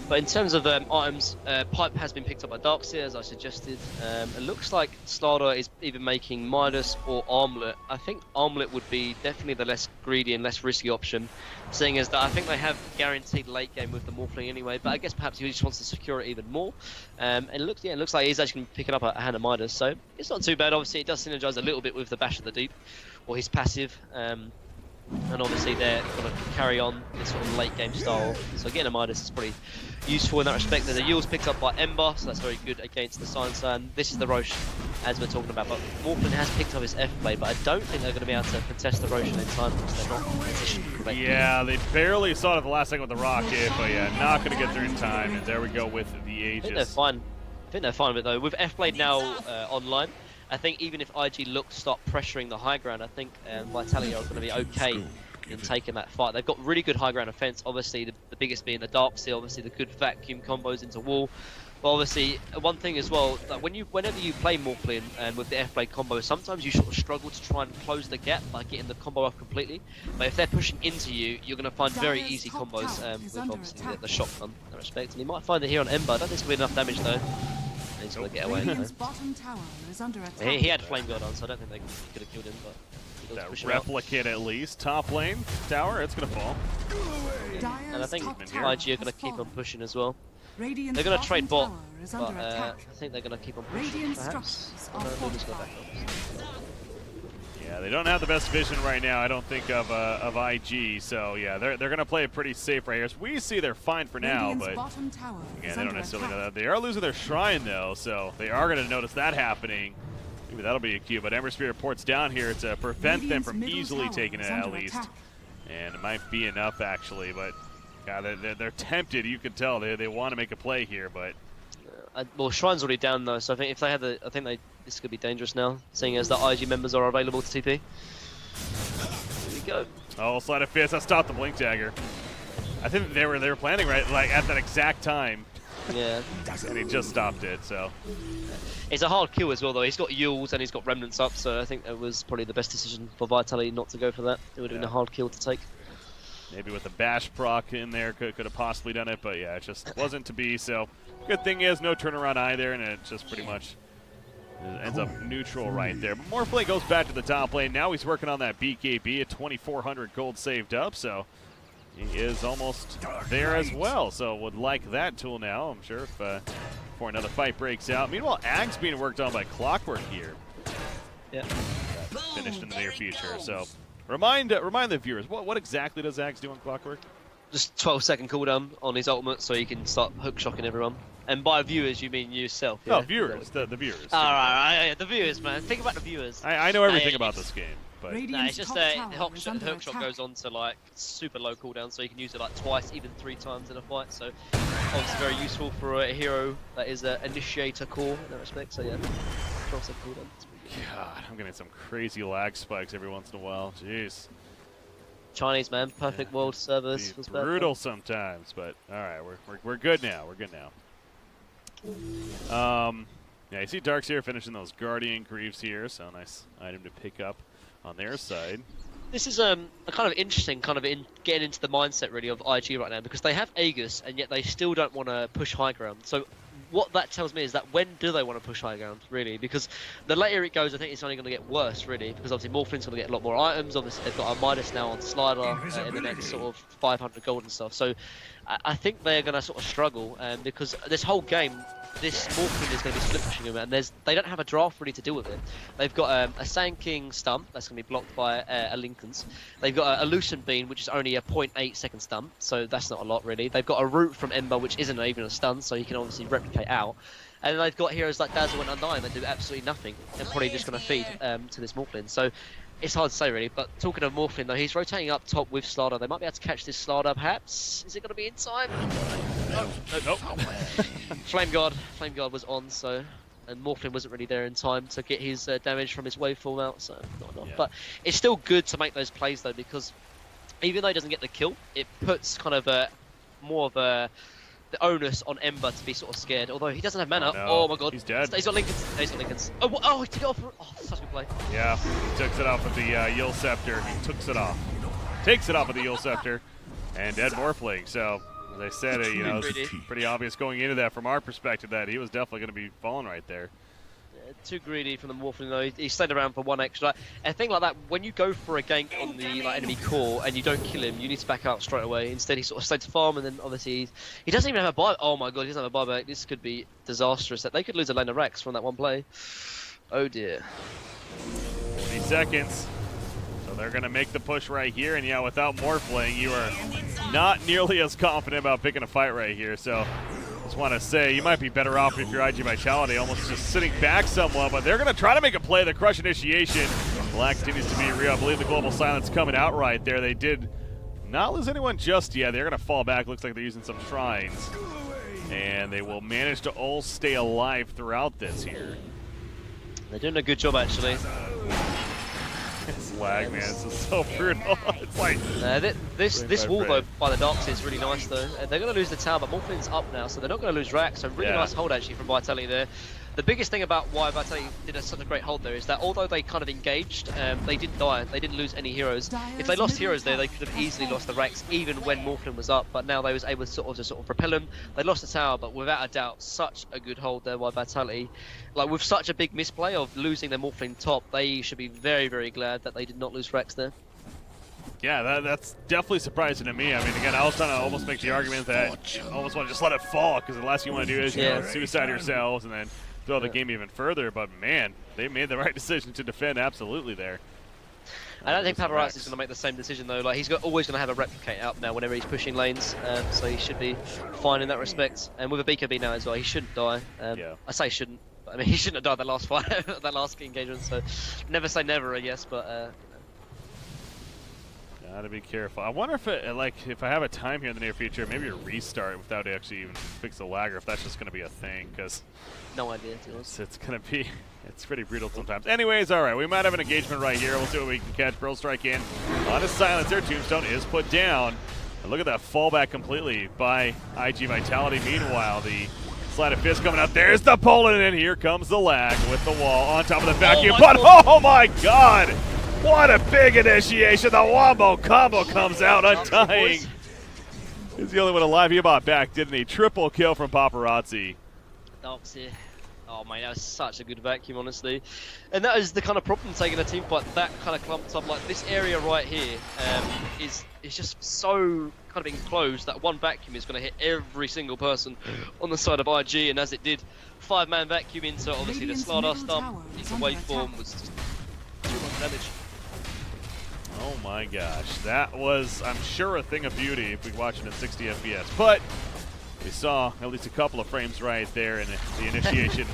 But in terms of items, Pipe has been picked up by Darkseer, as I suggested. It looks like Slardar is either making Midas or Armlet. I think Armlet would be definitely the less greedy and less risky option, seeing as that I think they have guaranteed late game with the Morphling anyway, but I guess perhaps he just wants to secure it even more. And it looks like he's actually picking up a hand of Midas, so it's not too bad. Obviously, it does synergize a little bit with the Bash of the Deep, or his passive. And obviously they're going to carry on this sort of late game style. So again, a Midas is pretty useful in that respect. The Yule's picked up by Ember, so that's very good against the Silencer. And this is the Roche, as we're talking about. But Morphling has picked up his F-Blade, but I don't think they're going to be able to contest the Roshan in time because they're not positioned correctly. Yeah, they barely saw it at the last second with the rocket, but yeah, not going to get there in time. And there we go with the Aegis. I think they're fine. I think they're fine with it though. With F-Blade now online, I think even if IG look to start pressuring the high ground, I think Vitality are going to be okay in taking that fight. They've got really good high ground offense. Obviously, the biggest being the Darkseer. Obviously, the good vacuum combos into wall. But obviously, one thing as well, that whenever you play Morphling and with the F-Blade combo, sometimes you sort of struggle to try and close the gap by getting the combo off completely. But if they're pushing into you, you're going to find very easy combos with obviously the shotgun in that respect. And you might find it here on Ember. I don't think it's going to be enough damage though. He's going to get away. He had Flame Guard on, so I don't think they could have killed him. But that replicate at least. Top lane tower, it's going to fall. And I think IG are going to keep on pushing as well. They're going to trade bot, but I think they're going to keep on pushing. Perhaps. Yeah, they don't have the best vision right now, I don't think, of IG. So yeah, they're going to play it pretty safe right here. So we see they're fine for now, but again, they don't necessarily know that. They are losing their shrine though, so they are going to notice that happening. Maybe that'll be a cue, but Ember Spirit ports down here to prevent them from easily taking it at least. And it might be enough actually, but God, they're tempted. You can tell they want to make a play here, but well, Shrine's already down though, so I think if they had this could be dangerous now, seeing as the IG members are available to TP. Here we go. Oh, Slide of Fist, that stopped the Blink Dagger. I think they were planning right like at that exact time. Yeah. And he just stopped it, so. It's a hard kill as well though. He's got Yules and he's got Remnants up, so I think it was probably the best decision for Vitality not to go for that. It would have been a hard kill to take. Maybe with the Bash proc in there could have possibly done it, but yeah, it just wasn't to be. So good thing is no turnaround either, and it just pretty much ends up neutral right there. But Morphling goes back to the top lane. Now he's working on that BKB at 2,400 gold saved up, so he is almost there as well. So would like that tool now, I'm sure, if before another fight breaks out. Meanwhile, Ag's being worked on by Clockwork here. Yeah. Finished in the near future. So remind the viewers, what exactly does Ags do on Clockwork? Just 12-second cooldown on his ultimate, so you can start hook shocking everyone. And by viewers, you mean yourself. Yeah? No, viewers. The viewers. Alright, the viewers, man. Think about the viewers. I know everything about this game. But it's just the hook shot goes on to like super low cooldown, so you can use it like twice, even 3 times in a fight. So obviously very useful for a hero that is an initiator core in that respect. So yeah, 12-second cooldown. God, I'm getting some crazy lag spikes every once in a while. Jeez. Chinese man, perfect world service. It's brutal sometimes, but all right, we're good now. We're good now. Yeah, you see Darkseer finishing those Guardian Greaves here, so nice item to pick up on their side. This is a kind of interesting getting into the mindset really of IG right now, because they have Aegis and yet they still don't want to push high ground. So what that tells me is that when do they want to push high ground really? Because the later it goes, I think it's only going to get worse really, because obviously Morphling's going to get a lot more items. Obviously they've got a Midas now on Slider in the next sort of 500 gold and stuff. So I think they're going to sort of struggle, because this whole game, this Morphling is going to be split pushing them, and they don't have a draft really to deal with it. They've got a Sand King stun that's going to be blocked by a Lincoln's. They've got a Lucent Beam, which is only a 0.8 second stun, so that's not a lot really. They've got a Root from Ember, which isn't even a stun, so you can obviously replicate out. And then they've got heroes like Dazzle and Undyne that do absolutely nothing, and probably just going to feed to this Morphling. So it's hard to say really, but talking of Morphling though, he's rotating up top with Slardar. They might be able to catch this Slardar perhaps. Is it going to be in time? Nope. Flame Guard was on, so, and Morphling wasn't really there in time to get his damage from his waveform out, so not enough. Yeah. But it's still good to make those plays though, because even though he doesn't get the kill, it puts kind of more of a the onus on Ember to be sort of scared. Although he doesn't have mana. no. Oh my god. He's dead. He's got Lincoln's. He's got Lincoln's. Oh, he took it off. Oh, such a good play. Yeah, he took it off with the Yule Scepter. He took it off. Takes it off with the Yule Scepter. And dead Morphling. So, as I said, you know, it's pretty obvious going into that from our perspective that he was definitely going to be falling right there. Too greedy from the Morphling though. He stayed around for one extra. A thing like that, when you go for a gank on the enemy core and you don't kill him, you need to back out straight away. Instead, he sort of stayed to farm, and then obviously he doesn't even have a buy. Oh my god, he doesn't have a buyback. This could be disastrous. They could lose a lane of Rex from that one play. Oh dear. 40 seconds. So they're going to make the push right here, and yeah, without Morphling, you are not nearly as confident about picking a fight right here. So just want to say you might be better off if you're IG Vitality almost just sitting back somewhat, but they're going to try to make a play. The crush initiation. The lag continues to be real. I believe the global silence coming out right there. They did not lose anyone just yet. They're going to fall back. Looks like they're using some shrines. And they will manage to all stay alive throughout this here. They're doing a good job actually. It's lag, man. This is so brutal. It's like this wall though by the docks is really nice though. They're going to lose the tower, but Morphling's up now, so they're not going to lose Rack. So really nice hold actually from Vitality there. The biggest thing about why Vitality did such a great hold there is that although they kind of engaged, they didn't die. They didn't lose any heroes. If they lost heroes there, they could have easily lost the Rex even when Morphling was up. But now they was able to sort of propel him. They lost the tower, but without a doubt, such a good hold there by Vitality. Like with such a big misplay of losing their Morphling top, they should be very, very glad that they did not lose Rex there. Yeah, that's definitely surprising to me. I mean, again, I was trying to almost make the argument that I almost want to just let it fall, because the last thing you want to do is, you know, suicide yourselves and then throw the game even further. But man, they made the right decision to defend absolutely there. I don't think Paparazzi's going to make the same decision though. Like he's always going to have a replicate up now whenever he's pushing lanes, so he should be fine in that respect. And with a BKB now as well, he shouldn't die. I say shouldn't, but I mean he shouldn't have died that last fight, that last engagement. So never say never, I guess. But gotta be careful. I wonder if if I have a time here in the near future, maybe a restart without actually even fix the lag, or if that's just gonna be a thing, because no idea. It's gonna be, it's pretty brutal sometimes. Anyways, all right, we might have an engagement right here. We'll see what we can catch. Bro strike in on his silencer. Tombstone is put down. And look at that fallback completely by IG Vitality. Meanwhile, the sleight of fist coming out. There's the Poland, and here comes the lag with the wall on top of the vacuum. Oh my god! What a big initiation. The wombo combo comes out untying. He's the only one alive. He bought back, didn't he? Triple kill from Paparazzi. Oh man, that was such a good vacuum, honestly. And that is the kind of problem taking a team fight that kind of clumped up. Like this area right here is just so kind of enclosed that one vacuum is going to hit every single person on the side of IG. And as it did, 5-man vacuum into obviously the Slardar stump into waveform was just too much damage. Oh my gosh, that was, I'm sure, a thing of beauty if we watch it at 60 FPS. But we saw at least a couple of frames right there in the initiation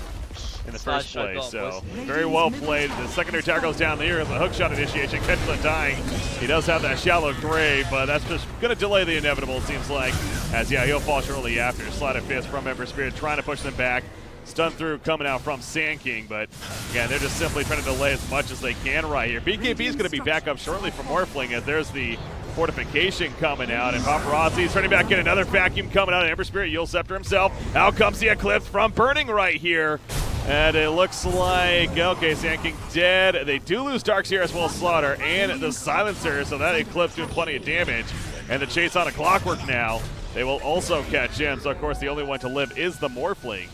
in the first place. So very well played. The secondary tower goes down there. The hook shot initiation. Catches undying. He does have that shallow grave, but that's just going to delay the inevitable, it seems like. As, yeah, he'll fall shortly after. Sleight of fist from Ember Spirit trying to push them back. Stun through coming out from Sand King, but again, they're just simply trying to delay as much as they can right here. BKB is going to be back up shortly for Morphling, as there's the fortification coming out, and Paparazzi's turning back in. Another vacuum coming out, and Ember Spirit, Yule Scepter himself. Out comes the Eclipse from Burning right here. And it looks like, okay, Sand King dead. They do lose Darkseer as well as Slaughter and the Silencer, so that Eclipse doing plenty of damage. And the chase on a Clockwork now. They will also catch him, so of course the only one to live is the Morphling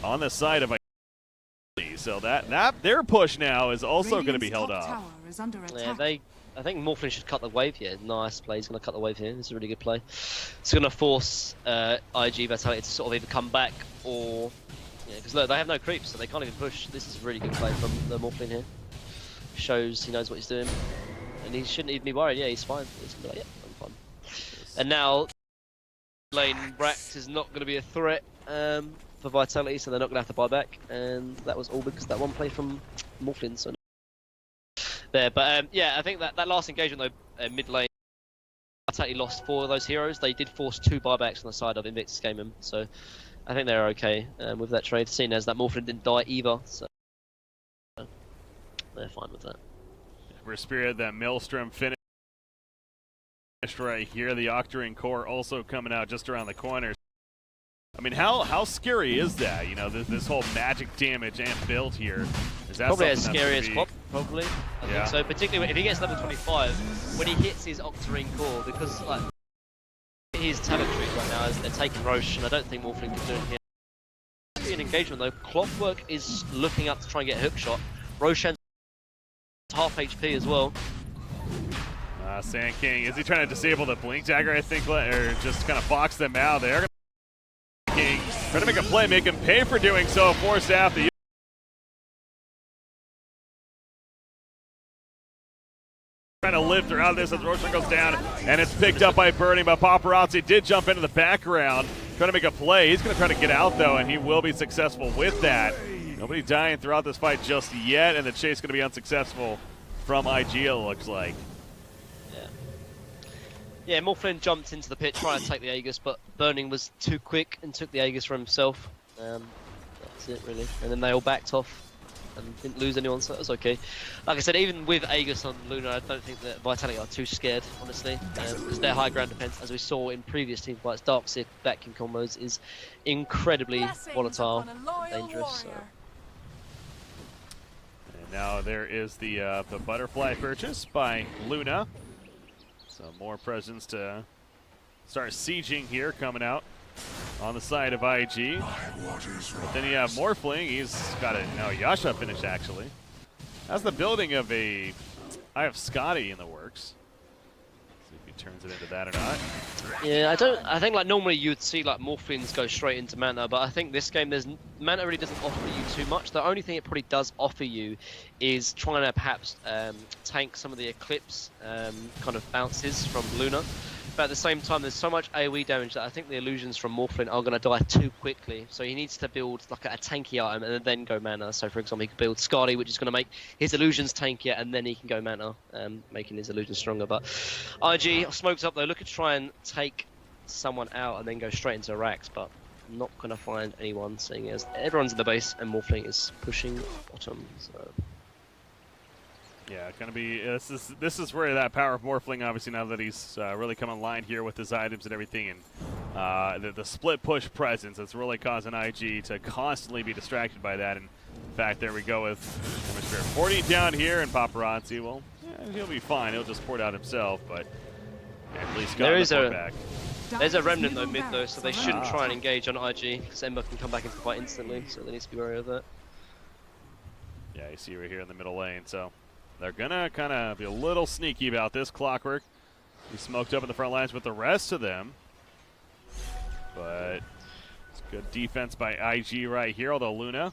on the side of so that their push now is also going to be held off. Yeah, I think Morphling should cut the wave here. Nice play. He's going to cut the wave here. This is a really good play. It's going to force IG Vitality to sort of either come back or, because look, they have no creeps, so they can't even push. This is a really good play from the Morphling here. Shows he knows what he's doing, and he shouldn't even be worried. Yeah, he's fine. He's going to be like, yeah, I'm fine. And now lane Brax is not going to be a threat for Vitality, so they're not going to have to buy back, and that was all because of that one play from Morphling. So there, but yeah, I think that last engagement though, mid lane, Vitality lost 4 of those heroes. They did force 2 buybacks on the side of Invictus Gaming, so I think they're okay with that trade, seeing as that Morphling didn't die either, so they're fine with that. Ember Spirit, that Maelstrom finished right here. The Octarine core also coming out just around the corner. I mean, how scary is that? You know, this whole magic damage and build here. Is that probably as something scary that's as gonna pop, probably. I Yeah. think so, particularly if he gets level 25, when he hits his Octarine core, because like his talent trees right now is they're taking Roche, and I don't think Morphling can do it here. An engagement though. Clockwork is looking up to try and get a hook shot. Roshan's half HP as well. Sand King, is he trying to disable the Blink Dagger, I think, or just kind of box them out? They're King trying to make a play, make him pay for doing so. Forced out the trying to live throughout this as Roshan goes down, and it's picked up by Burning, but Paparazzi did jump into the background, trying to make a play. He's going to try to get out, though, and he will be successful with that. Nobody dying throughout this fight just yet, and the chase going to be unsuccessful from IG, it looks like. Yeah, Morphling jumped into the pit trying to take the Aegis, but Burning was too quick and took the Aegis for himself. That's it, really. And then they all backed off and didn't lose anyone, so that was okay. Like I said, even with Aegis on Luna, I don't think that Vitality are too scared, honestly, because their high ground defense, as we saw in previous team fights, Darkseid backing combos is incredibly volatile and dangerous. So. And now there is the butterfly purchase by Luna. So more presence to start sieging here coming out on the side of IG. But then you have Morphling. He's got a Yasha finish actually. That's the building of I have Scotty in the works. See if he turns it into that or not. Yeah, I think like normally you would see like Morphlings go straight into mana, but I think this game mana really doesn't offer you too much. The only thing it probably does offer you is trying to perhaps tank some of the Eclipse kind of bounces from Luna. But at the same time, there's so much AoE damage that I think the illusions from Morphling are going to die too quickly. So he needs to build like a tanky item and then go mana. So for example, he could build Scotty, which is going to make his illusions tankier, and then he can go mana, making his illusions stronger. But IG smokes up though, looking to try and take someone out and then go straight into Rax, but I'm not going to find anyone, seeing as everyone's in the base and Morphling is pushing bottom. So. Yeah, gonna be this is where that power of Morphling, obviously now that he's really come online here with his items and everything, and the split push presence that's really causing IG to constantly be distracted by that. And in fact, there we go with 40 down here, and Paparazzi, well, yeah, he'll be fine. He'll just port out himself, but at least got the back. There's a remnant though mid though, so they shouldn't try and engage on IG because Ember can come back into the fight instantly, so they need to be wary of that. Yeah, you see right here in the middle lane, so. They're gonna kind of be a little sneaky about this. Clockwork, he smoked up in the front lines with the rest of them, but it's good defense by IG right here. Although Luna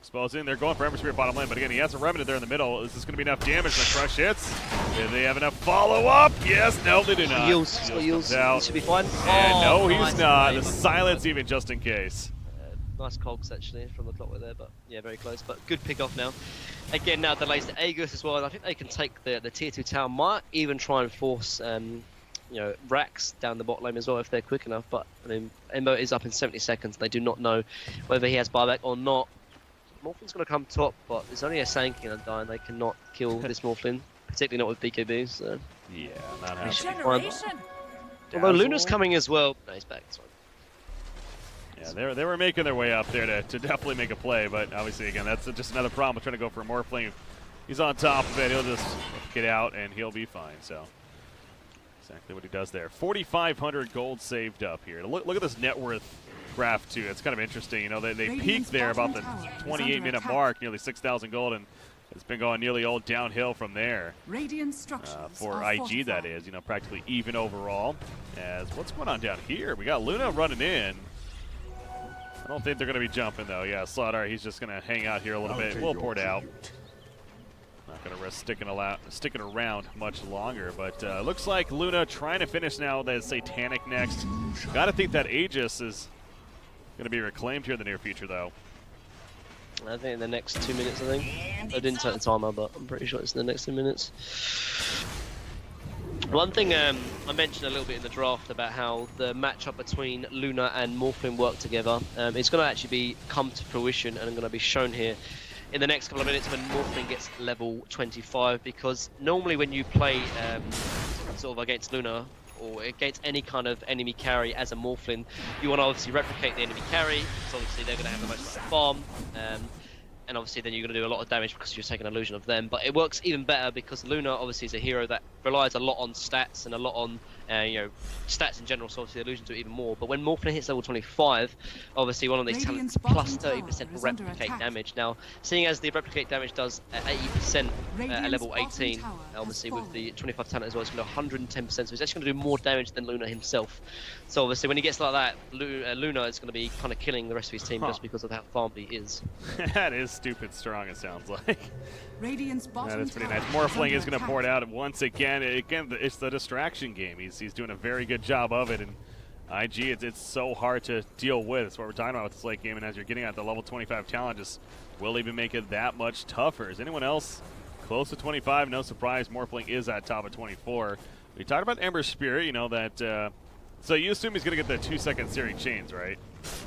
exposing, they're going for Ember Spirit bottom lane, but again, he has a remnant there in the middle. Is this gonna be enough damage? The crush hits. Do they have enough follow-up? Yes, no, they do not. Heals out. He should be fine. And no, he's not. The silence even just in case. Nice cogs actually from the Clockwork there, but yeah, very close. But good pick off now. Again, now delays the Aegis as well, and I think they can take the tier 2 tower. Might even try and force Rax down the bot lane as well if they're quick enough. But I mean, Embo is up in 70 seconds. They do not know whether he has buyback or not. Morphling's going to come top, but there's only a Sand King and die, and they cannot kill this Morphling, particularly not with BKB. So yeah, not happening. Although Luna's coming as well. No, he's back. Sorry. Yeah, they were making their way up there to definitely make a play, but obviously, again, that's just another problem with trying to go for a Morphling. He's on top of it. He'll just get out, and he'll be fine. So exactly what he does there. 4,500 gold saved up here. Look at this net worth graph, too. It's kind of interesting. You know, they peaked there about the 28-minute mark, nearly 6,000 gold, and it's been going nearly all downhill from there. For IG, that is. You know, practically even overall. As what's going on down here? We got Luna running in. I don't think they're going to be jumping, though. Yeah, Slaughter, he's just going to hang out here a little bit. We'll port out. Not going to risk sticking around much longer. But looks like Luna trying to finish now with Satanic next. Got to think that Aegis is going to be reclaimed here in the near future, though. I think in the next 2 minutes, I think. I didn't set the timer, but I'm pretty sure it's in the next 2 minutes. One thing I mentioned a little bit in the draft about how the matchup between Luna and Morphling work together, it's going to actually come to fruition and going to be shown here in the next couple of minutes when Morphling gets level 25, because normally when you play sort of against Luna, or against any kind of enemy carry as a Morphling, you want to obviously replicate the enemy carry, so obviously they're going to have the most farm, and obviously then you're going to do a lot of damage because you're taking an illusion of them. But it works even better because Luna obviously is a hero that relies a lot on stats and a lot on stats in general, so obviously illusions do even more. But when Morphling hits level 25, obviously one of these talents plus 30% replicate damage. Now, seeing as the replicate damage does 80% at level 18, obviously with the 25 talent as well, it's going to do 110%, so it's actually going to do more damage than Luna himself. So obviously when he gets like that, Luna is going to be kind of killing the rest of his team just because of how farmed he is. That is stupid strong, it sounds like. Radiant's That is pretty nice. Morphling is going to pour it out once again. Again, it's the distraction game. He's doing a very good job of it, and IG, it's so hard to deal with. That's what we're talking about with this late game, and as you're getting at the level 25 challenge, just will even make it that much tougher. Is anyone else close to 25? No surprise, Morphling is at top of 24. We talked about Ember Spirit, you know, that... so you assume he's going to get the 2-second series chains, right?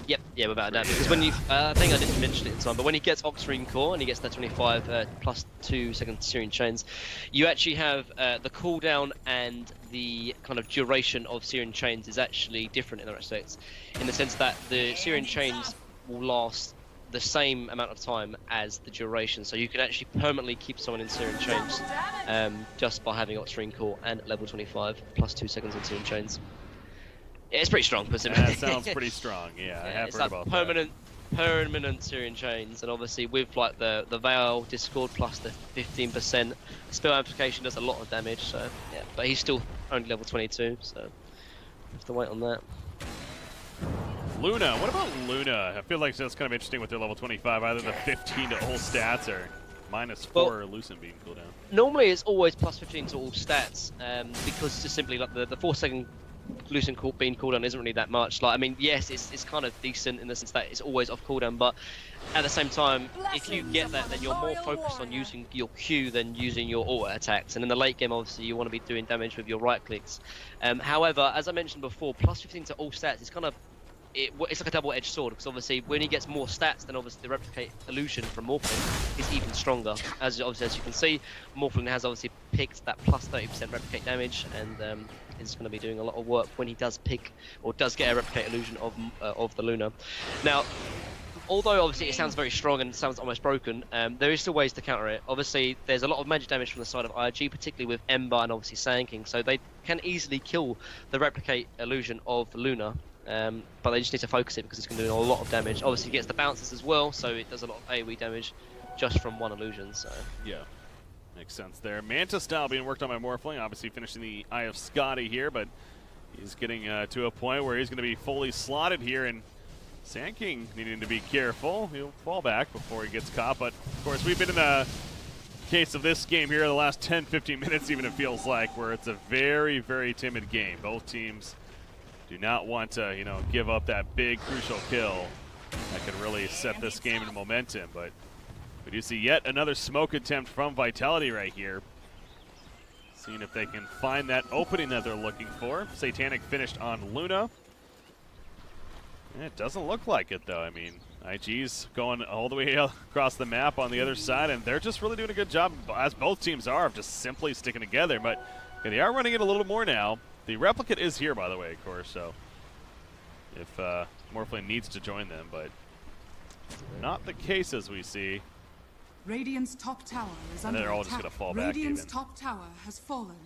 Yep, yeah, without a doubt. Because when you, I think I didn't mention it in time, but when he gets Oxrine Core and he gets that 25 plus 2-second searing chains, you actually have the cooldown and the kind of duration of searing chains is actually different in that respect, in the sense that the searing chains will last the same amount of time as the duration, so you can actually permanently keep someone in searing chains just by having Oxrine Core and level 25 plus 2 seconds in searing chains. Yeah, it's pretty strong. That sounds pretty strong. Yeah, I have heard about permanent searing chains, and obviously with like the Veil Discord plus the 15% spell amplification does a lot of damage. So yeah, but he's still only level 22, so have to wait on that. Luna, what about Luna? I feel like that's kind of interesting with their level 25. Either the 15 to all stats or -4 Lucent beam cooldown. Normally it's always plus 15 to all stats, because it's just simply like the 4-second Lucent beam cooldown isn't really that much. Like, I mean, yes, it's kind of decent in the sense that it's always off cooldown, but at the same time, if you get that, then you're more focused on using your Q than using your auto attacks. And in the late game, obviously, you want to be doing damage with your right clicks. However, as I mentioned before, plus 15 to all stats is kind of it's like a double-edged sword, because obviously when he gets more stats, then obviously the replicate illusion from Morphling is even stronger. As you can see, Morphling has obviously picked that plus 30% replicate damage, and is going to be doing a lot of work when he does pick or does get a replicate illusion of the Luna. Now, although obviously it sounds very strong and sounds almost broken, there is still ways to counter it. Obviously, there's a lot of magic damage from the side of IG, particularly with Ember and obviously Sand King, so they can easily kill the replicate illusion of Luna. But they just need to focus it because it's going to do a lot of damage. Obviously, it gets the bounces as well, so it does a lot of AoE damage just from one illusion. So yeah, makes sense there. Manta style being worked on by Morphling, obviously finishing the Eye of Scotty here, but he's getting to a point where he's going to be fully slotted here, and Sand King needing to be careful. He'll fall back before he gets caught, but of course we've been in the case of this game here the last 10-15 minutes, even it feels like, where it's a very, very timid game. Both teams do not want to, you know, give up that big crucial kill that could really set this game into momentum. But we do see yet another smoke attempt from Vitality right here, seeing if they can find that opening that they're looking for. Satanic finished on Luna. It doesn't look like it though. I mean, IG's going all the way across the map on the other side, and they're just really doing a good job, as both teams are, of just simply sticking together. But yeah, they are running it a little more now. The replicate is here, by the way, of course, so if Morphling needs to join them, but not the case as we see. Radiant's top tower is and under they're all attack. just going to fall Radiant's back top tower has fallen.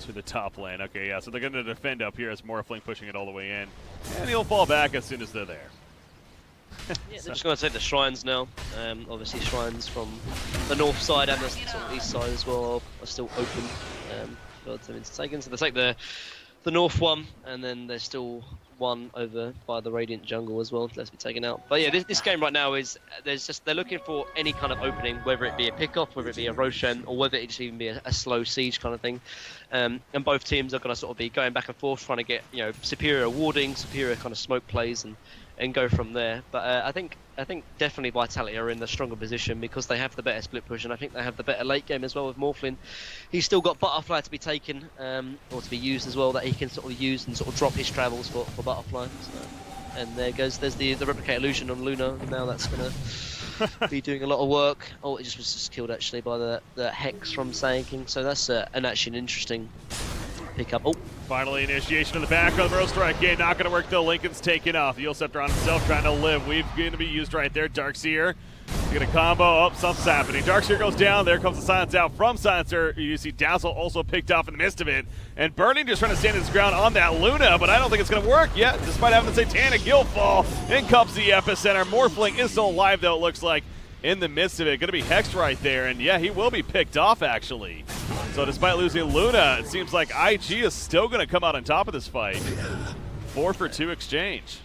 to the top lane. Okay, yeah, so they're going to defend up here as Morphling pushing it all the way in, and he'll fall back as soon as they're there. Yeah, they're just going to take the shrines now. Obviously, shrines from the north side and the sort of east side as well are still open. For them to take in. So they take the north one, and then there's still one over by the Radiant jungle as well that's been taken out. But yeah, this game right now is they're looking for any kind of opening, whether it be a pick-off, whether it be a Roshan, or whether it just even be a slow siege kind of thing. And both teams are going to sort of be going back and forth, trying to get, you know, superior warding, superior kind of smoke plays, and go from there. But I think definitely Vitality are in the stronger position because they have the better split push, and I think they have the better late game as well with Morphling. He's still got Butterfly to be taken, or to be used as well, that he can sort of use and sort of drop his travels for Butterfly. So, and there's the replicate illusion on Luna. Now that's going to be doing a lot of work. Oh, it was just killed actually by the Hex from Sand King. So that's actually an interesting pick up. Oh, Finally, initiation of the back of the Burrow Strike game. Not going to work though. Lincoln's taken off. The Yule Scepter on himself, trying to live. We've going to be used right there. Darkseer. Get a combo. Oh, something's happening. Darkseer goes down. There comes the silence out from Silencer. You see Dazzle also picked off in the midst of it. And Burning just trying to stand his ground on that Luna, but I don't think it's going to work yet, despite having the Satanic Guild fall. In comes the Epicenter. Morphling is still alive, though, it looks like, in the midst of it. Going to be hexed right there, and yeah, he will be picked off, actually. So despite losing Luna, it seems like IG is still going to come out on top of this fight. 4-for-2 exchange.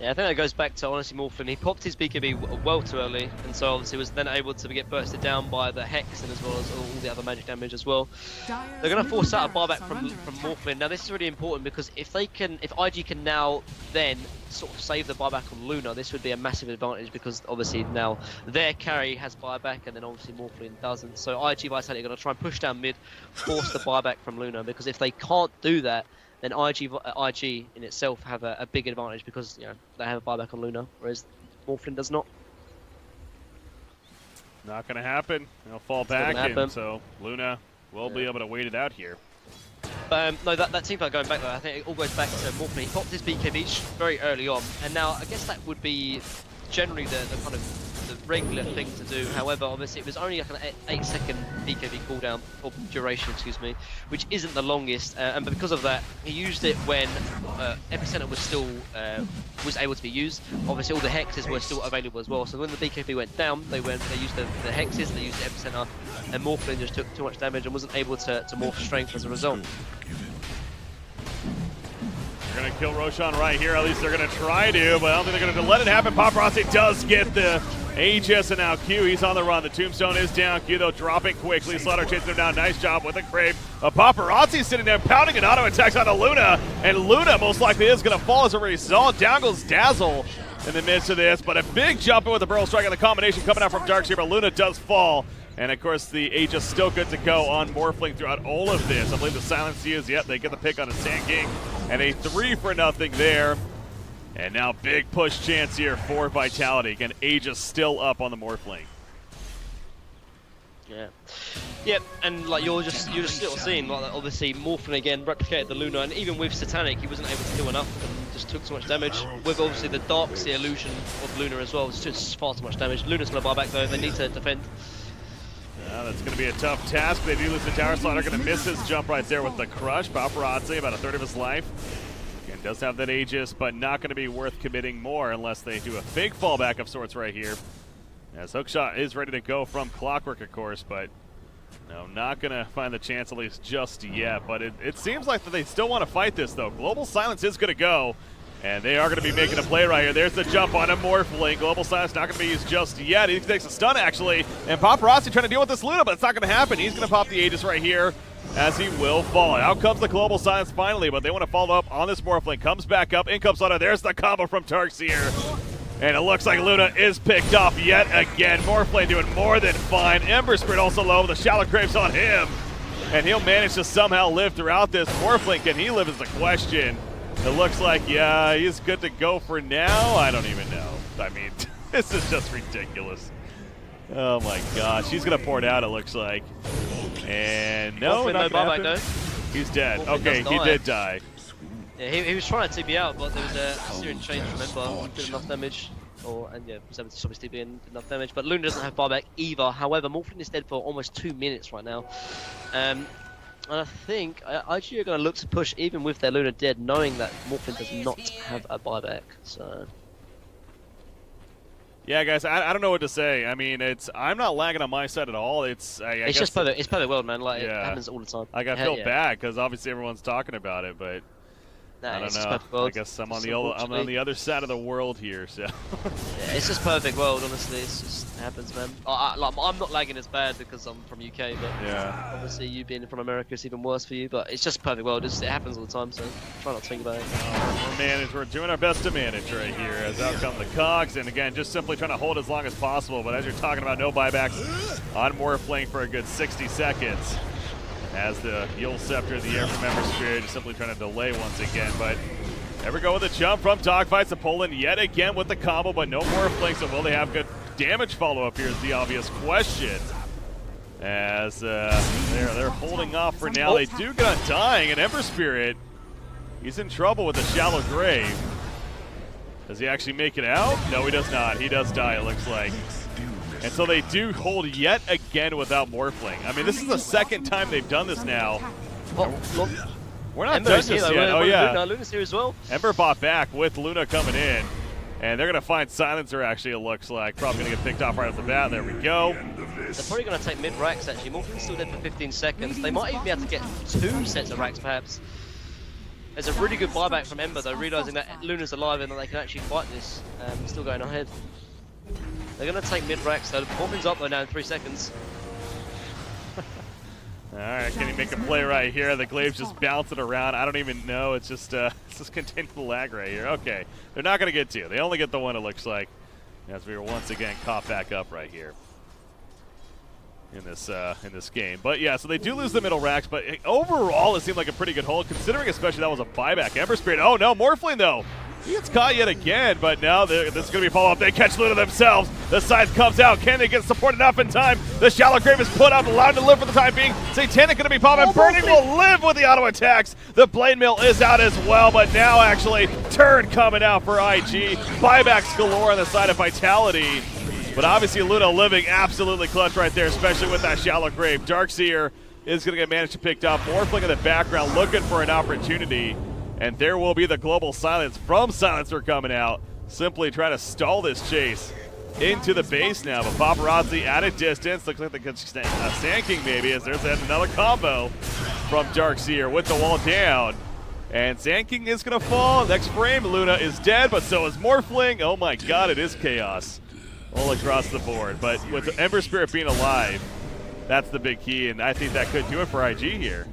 yeah, I think that goes back to, honestly, Morphin. He popped his BKB well too early, and so obviously was then able to get bursted down by the Hex and as well as all the other magic damage as well. They're going to force out a buyback from Morphin. Now this is really important because if IG can now then sort of save the buyback on Luna, this would be a massive advantage because obviously now their carry has buyback and then obviously Morphin doesn't. So IG Vitality are going to try and push down mid, force the buyback from Luna, because if they can't do that, then IG in itself have a big advantage because they have a buyback on Luna, whereas Morphin does not. Not going to happen. He'll fall back, and so Luna will be able to wait it out here. No, that team fight going back though, I think it all goes back to Morphin. He popped his BKB very early on, and now I guess that would be generally the kind of the regular thing to do. However, obviously it was only like an 8-second BKB cooldown, or duration, excuse me, which isn't the longest, and because of that, he used it when Epicenter was still was able to be used. Obviously, all the hexes were still available as well. So when the BKB went down, they used the hexes, they used the Epicenter, and Morphin just took too much damage and wasn't able to morph strength as a result. They're going to kill Roshan right here. At least they're going to try to, but I don't think they're going to let it happen. Paparazzi does get the Aegis, and now Q, he's on the run. The Tombstone is down. Q, though, dropping quickly. Slaughter chasing him down. Nice job with the Crave. Paparazzi sitting there, pounding an auto attacks on the Luna, and Luna most likely is going to fall, as already saw. Down goes Dazzle in the midst of this, but a big jump in with the Burrow Strike and the combination coming out from Darkseer, but Luna does fall. And of course, the Aegis still good to go on Morphling throughout all of this. I believe the silence is, yep, they get the pick on a Sand King, and a 3-for-0 there. And now big push chance here for Vitality. Again, Aegis still up on the Morphling. Yeah. Yep, and like you're just still seeing, like, obviously Morphin again replicated the Luna, and even with Satanic he wasn't able to do enough and just took so much damage. With obviously the Darkseer illusion of Luna as well, it's just far too much damage. Luna's gonna buy back though, they need to defend. That's going to be a tough task. They do lose the tower. Slaughter going to miss his jump right there with the crush. Paparazzi, about a third of his life. Again, does have that Aegis, but not going to be worth committing more unless they do a fake fallback of sorts right here. As Hookshot is ready to go from Clockwork, of course, but no, not going to find the chance at least just yet. But it seems like that they still want to fight this, though. Global Silence is going to go. And they are going to be making a play right here. There's the jump on a Morphling. Global Silence not going to be used just yet. He takes a stun, actually. And Paparazzi trying to deal with this Luna, but it's not going to happen. He's going to pop the Aegis right here as he will fall. Out comes the Global Silence finally, but they want to follow up on this Morphling. Comes back up. In comes Slaughter. There's the combo from Darkseer. And it looks like Luna is picked off yet again. Morphling doing more than fine. Ember Spirit also low. The Shallow Craves on him. And he'll manage to somehow live throughout this. Morphling, can he live is the question. It looks like, yeah, he's good to go for now. I don't even know. I mean, this is just ridiculous. Oh my gosh, he's gonna pour it out. It looks like, and no, not gonna happen. He's dead. Okay, he did die. Yeah, he was trying to TP out, but there was a Syrian change. Remember, did enough damage, and yeah, was able to obviously TP in, did enough damage. But Luna doesn't have buyback either. However, Morphin is dead for almost 2 minutes right now. And I think IG are going to look to push even with their Luna dead, knowing that Morphin does not have a buyback. So yeah, guys, I don't know what to say. I mean, I'm not lagging on my side at all. It's just perfect. It's perfect world, man. Like, yeah. It happens all the time. Like, I feel bad because obviously everyone's talking about it, but I don't know. I guess I'm on the other side of the world here, so. Yeah, it's just perfect world, honestly. It's just it happens, man. I'm not lagging as bad because I'm from UK, but yeah. Obviously you being from America, it's even worse for you. But it's just perfect world. It happens all the time, so try not to think about it. We're doing our best to manage right here. As out come the cogs, and again, just simply trying to hold as long as possible. But as you're talking about, no buybacks on Morphling for a good 60 seconds. As the Yule Scepter, the Air from Ember Spirit, is simply trying to delay once again. But there we go with a jump from Dogfights to Poland yet again with the combo, but no more flanks. So will they have good damage follow-up here is the obvious question. as they're holding off for now. They do get Undying, and Ember Spirit, he's in trouble with the shallow grave. Does he actually make it out? No, he does not. He does die, it looks like. And so they do hold yet again without Morphling. I mean, this is the second time they've done this now. Oh, look. We're not Ember done is this here, yet. though. Oh, yeah. Luna's here as well. Ember bought back with Luna coming in. And they're going to find Silencer, actually, it looks like. Probably going to get picked off right off the bat. There we go. They're probably going to take mid-racks, actually. Morphin's still dead for 15 seconds. They might even be able to get 2 sets of racks, perhaps. There's a really good buyback from Ember, though, realising that Luna's alive and that they can actually fight this. Still going ahead. They're going to take mid-racks, though. Morphin's up, though, now in 3 seconds. Alright, can he make a play right here? The Glaive's just bouncing around. I don't even know. It's just continual lag right here. Okay, they're not going to get 2. They only get the 1, it looks like. As we were once again caught back up right here in this game. But yeah, so they do lose the middle racks, but overall it seemed like a pretty good hold, considering especially that was a buyback. Ember Spirit, oh no, Morphling though. He gets caught yet again, but now this is going to be a follow-up. They catch Luna themselves. The scythe comes out. Can they get support enough in time? The shallow grave is put up, allowed to live for the time being. Satanic going to be popping. Burning will live with the auto attacks. The blade mill is out as well, but now actually turn coming out for IG. Buybacks galore on the side of Vitality. But obviously Luna living absolutely clutch right there, especially with that shallow grave. Darkseer is going to get managed to pick up. Morphling in the background looking for an opportunity. And there will be the global silence from Silencer coming out. Simply trying to stall this chase into the base now. But Paparazzi at a distance. Looks like they could Sand King maybe, as there's another combo from Darkseer with the wall down. And Sand King is going to fall. Next frame, Luna is dead, but so is Morphling. Oh my god, it is chaos all across the board. But with Ember Spirit being alive, that's the big key, and I think that could do it for IG here.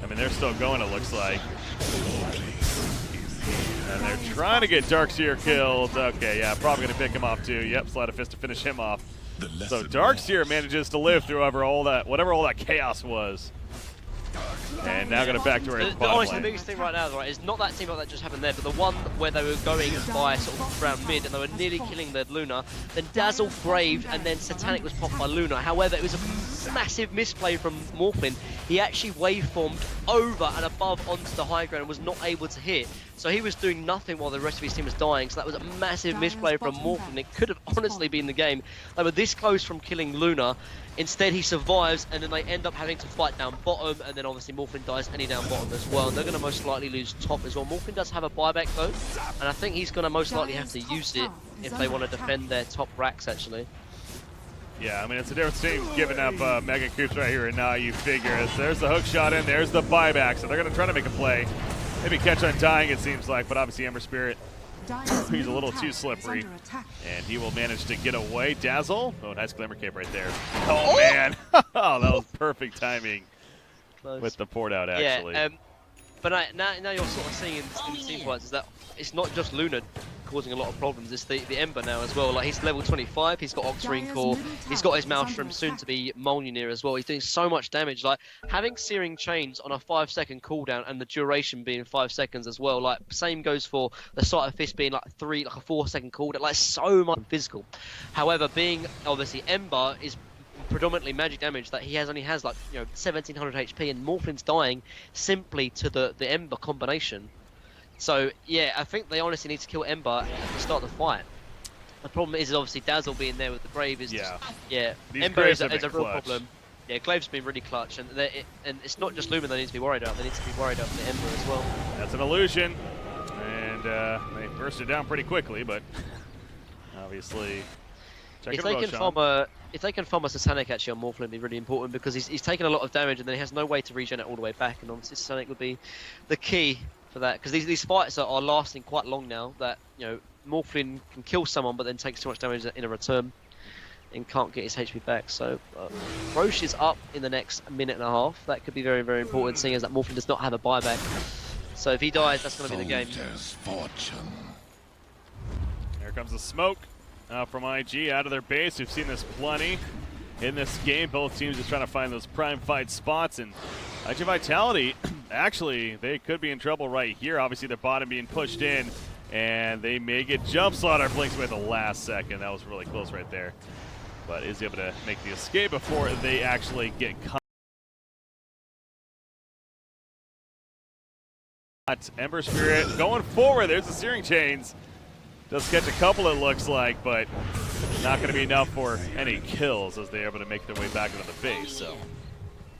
I mean, they're still going, it looks like. And they're trying to get Darkseer killed. Okay, yeah, probably going to pick him off too. Yep, Sleight of Fist to finish him off. So Darkseer manages to live through whatever all that chaos was. And now going to back to where honestly, the biggest thing right now, right, is not that team that just happened there, but the one where they were going by sort of around mid and they were nearly killing their Luna. Then Dazzle graved and then Satanic was popped by Luna. However, it was a massive misplay from Morphin. He actually waveformed over and above onto the high ground and was not able to hit. So he was doing nothing while the rest of his team was dying. So that was a massive misplay from Morphin. It could have honestly been the game. They were this close from killing Luna. Instead, he survives, and then they end up having to fight down bottom, and then obviously Morphin dies and he down bottom as well. And they're going to most likely lose top as well. Morphin does have a buyback though, and I think he's going to most likely have to use it if they want to defend their top racks actually. Yeah, I mean, it's a difference between giving up Mega Coops right here and now you figure. There's the hook shot in, there's the buyback, so they're going to try to make a play. Maybe catch Undying, it seems like, but obviously Ember Spirit, he's a little too slippery, and he will manage to get away. Dazzle, oh, nice Glimmer Cape right there. Oh, man, oh, that was perfect timing with the port out, actually. Yeah, but now you're sort of seeing in team fights is that it's not just Luna causing a lot of problems, it's the Ember now as well. Like, he's level 25, he's got Oxmarine Core, he's got his Maelstrom, soon to be Mjolnir as well. He's doing so much damage. Like, having Searing Chains on a 5-second cooldown and the duration being 5 seconds as well. Like, same goes for the Sight of Fist being like a 4-second cooldown. Like, so much physical. However, being obviously Ember is predominantly magic damage that he only has like 1700 HP, and Morphin's dying simply to the Ember combination. So yeah, I think they honestly need to kill Ember at the start of the fight. The problem is obviously Dazzle being there with the Grave is Ember is a real problem. Yeah, Glaive's been really clutch, and it's not just Lumen they need to be worried about. They need to be worried about the Ember as well. That's an illusion, and they burst it down pretty quickly, but obviously. If they can farm a Satanic actually on Morphin, it'd be really important because he's taken a lot of damage and then he has no way to regen it all the way back, and obviously Satanic would be the key for that, because these fights are lasting quite long now. That Morphin can kill someone but then takes too much damage in a return and can't get his HP back. So Roche is up in the next minute and a half. That could be very, very important, seeing as that Morphin does not have a buyback. So if he dies, that's going to be the game. Here comes the smoke from IG out of their base. We've seen this plenty in this game. Both teams just trying to find those prime fight spots, and IG Vitality, actually, they could be in trouble right here. Obviously, the bottom being pushed in, And they may get jump slaughter. Blinks away at the last second. That was really close right there. But is able to make the escape before they actually get caught. Ember Spirit going forward. There's the Searing Chains. Does catch a couple, it looks like, but not going to be enough for any kills as they're able to make their way back into the base. So,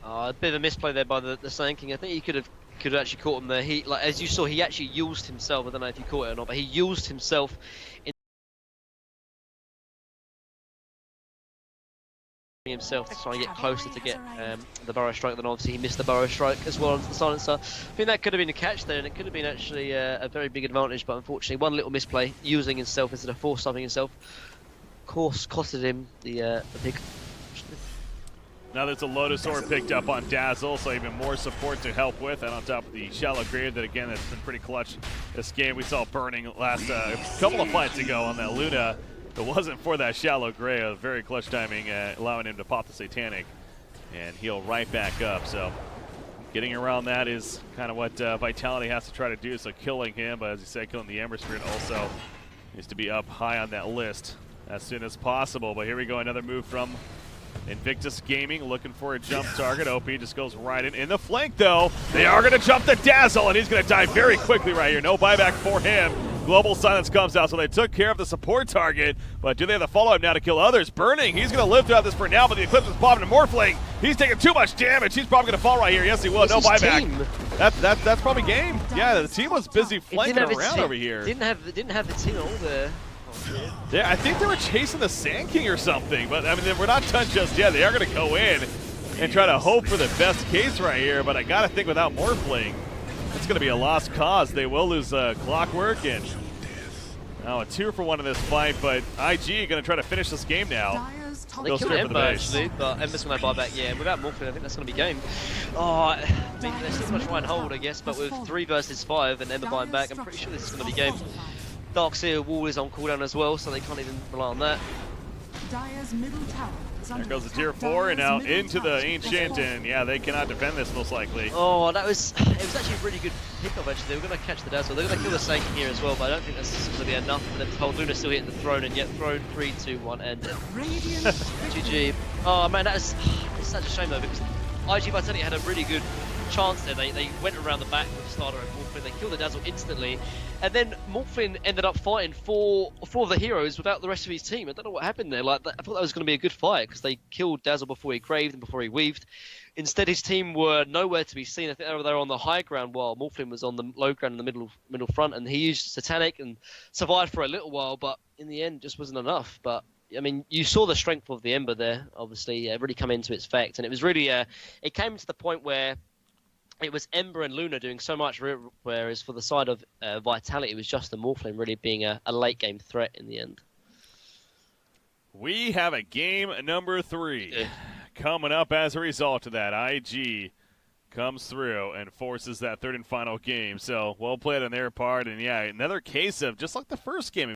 a bit of a misplay there by the Slanking. I think he could have actually caught him there. He, like as you saw, he actually used himself. I don't know if you caught it or not, but he used himself to try and get closer to get the burrow strike. Then obviously he missed the burrow strike as well onto the silencer. I think that could have been a catch there, and it could have been actually a very big advantage. But unfortunately, one little misplay, using himself instead of force-stopping himself, of course, costed him the pick. now there's a Lotus Orb picked up on Dazzle, so even more support to help with. And on top of the Shallow Grave, that again, that's been pretty clutch this game. We saw burning last couple of fights ago on that Luna. If it wasn't for that Shallow Grave, very clutch timing, allowing him to pop the Satanic and heal right back up. So getting around that is kind of what Vitality has to try to do. So killing him, but as you said, killing the Ember Spirit also needs to be up high on that list as soon as possible. But here we go, another move from Invictus Gaming, looking for a jump target. OP just goes right in the flank, though. They are going to jump the Dazzle, and he's going to die very quickly right here. No buyback for him. Global Silence comes out, so they took care of the support target, but do they have the follow-up now to kill others? Burning, he's going to live throughout this for now, but the Eclipse is popping to Morphling. He's taking too much damage. He's probably going to fall right here. Yes, he will. No buyback. That's probably game. Yeah, the team was busy flanking around over here. Didn't have the team all there. Yeah, I think they were chasing the Sand King or something, but I mean, we're not done just yet. They are going to go in and try to hope for the best case right here, but I got to think without Morphling, it's going to be a lost cause. They will lose Clockwork, and a 2-for-1 in this fight, but IG going to try to finish this game now. They killed Ember actually, but Ember's going to buy back. Yeah, without Morphling, I think that's going to be game. Oh, I mean, they're still going to try and hold, I guess, but with 3 versus 5 and Ember buying back, I'm pretty sure this is going to be game. Darkseer wall is on cooldown as well, so they can't even rely on that. There goes the tier 4 and now into the Ancient, and yeah, they cannot defend this most likely. Oh, it was actually a really good pickup actually. They were going to catch the Dazzle. They're going to kill the Snake here as well, but I don't think that's going to be enough for them to hold. Luna still hitting the throne, and yet throne 3, 2, 1, and GG. Oh man, it's such a shame though, because IG Vitality had a really good chance there. They went around the back with Starter and Morphling. They killed the Dazzle instantly, and then Morphling ended up fighting for the heroes without the rest of his team. I don't know what happened there. Like, I thought that was going to be a good fight because they killed Dazzle before he graved and before he weaved. Instead, his team were nowhere to be seen. I think they were on the high ground while Morphling was on the low ground in the middle front, and he used Satanic and survived for a little while, but in the end, just wasn't enough. But I mean, you saw the strength of the Ember there, obviously, really come into its effect, and it was really, it came to the point where it was Ember and Luna doing so much, whereas for the side of Vitality, it was just the Morphling really being a late game threat in the end. We have a game number 3 coming up as a result of that. IG comes through and forces that third and final game. So well played on their part, and yeah, another case of just like the first game.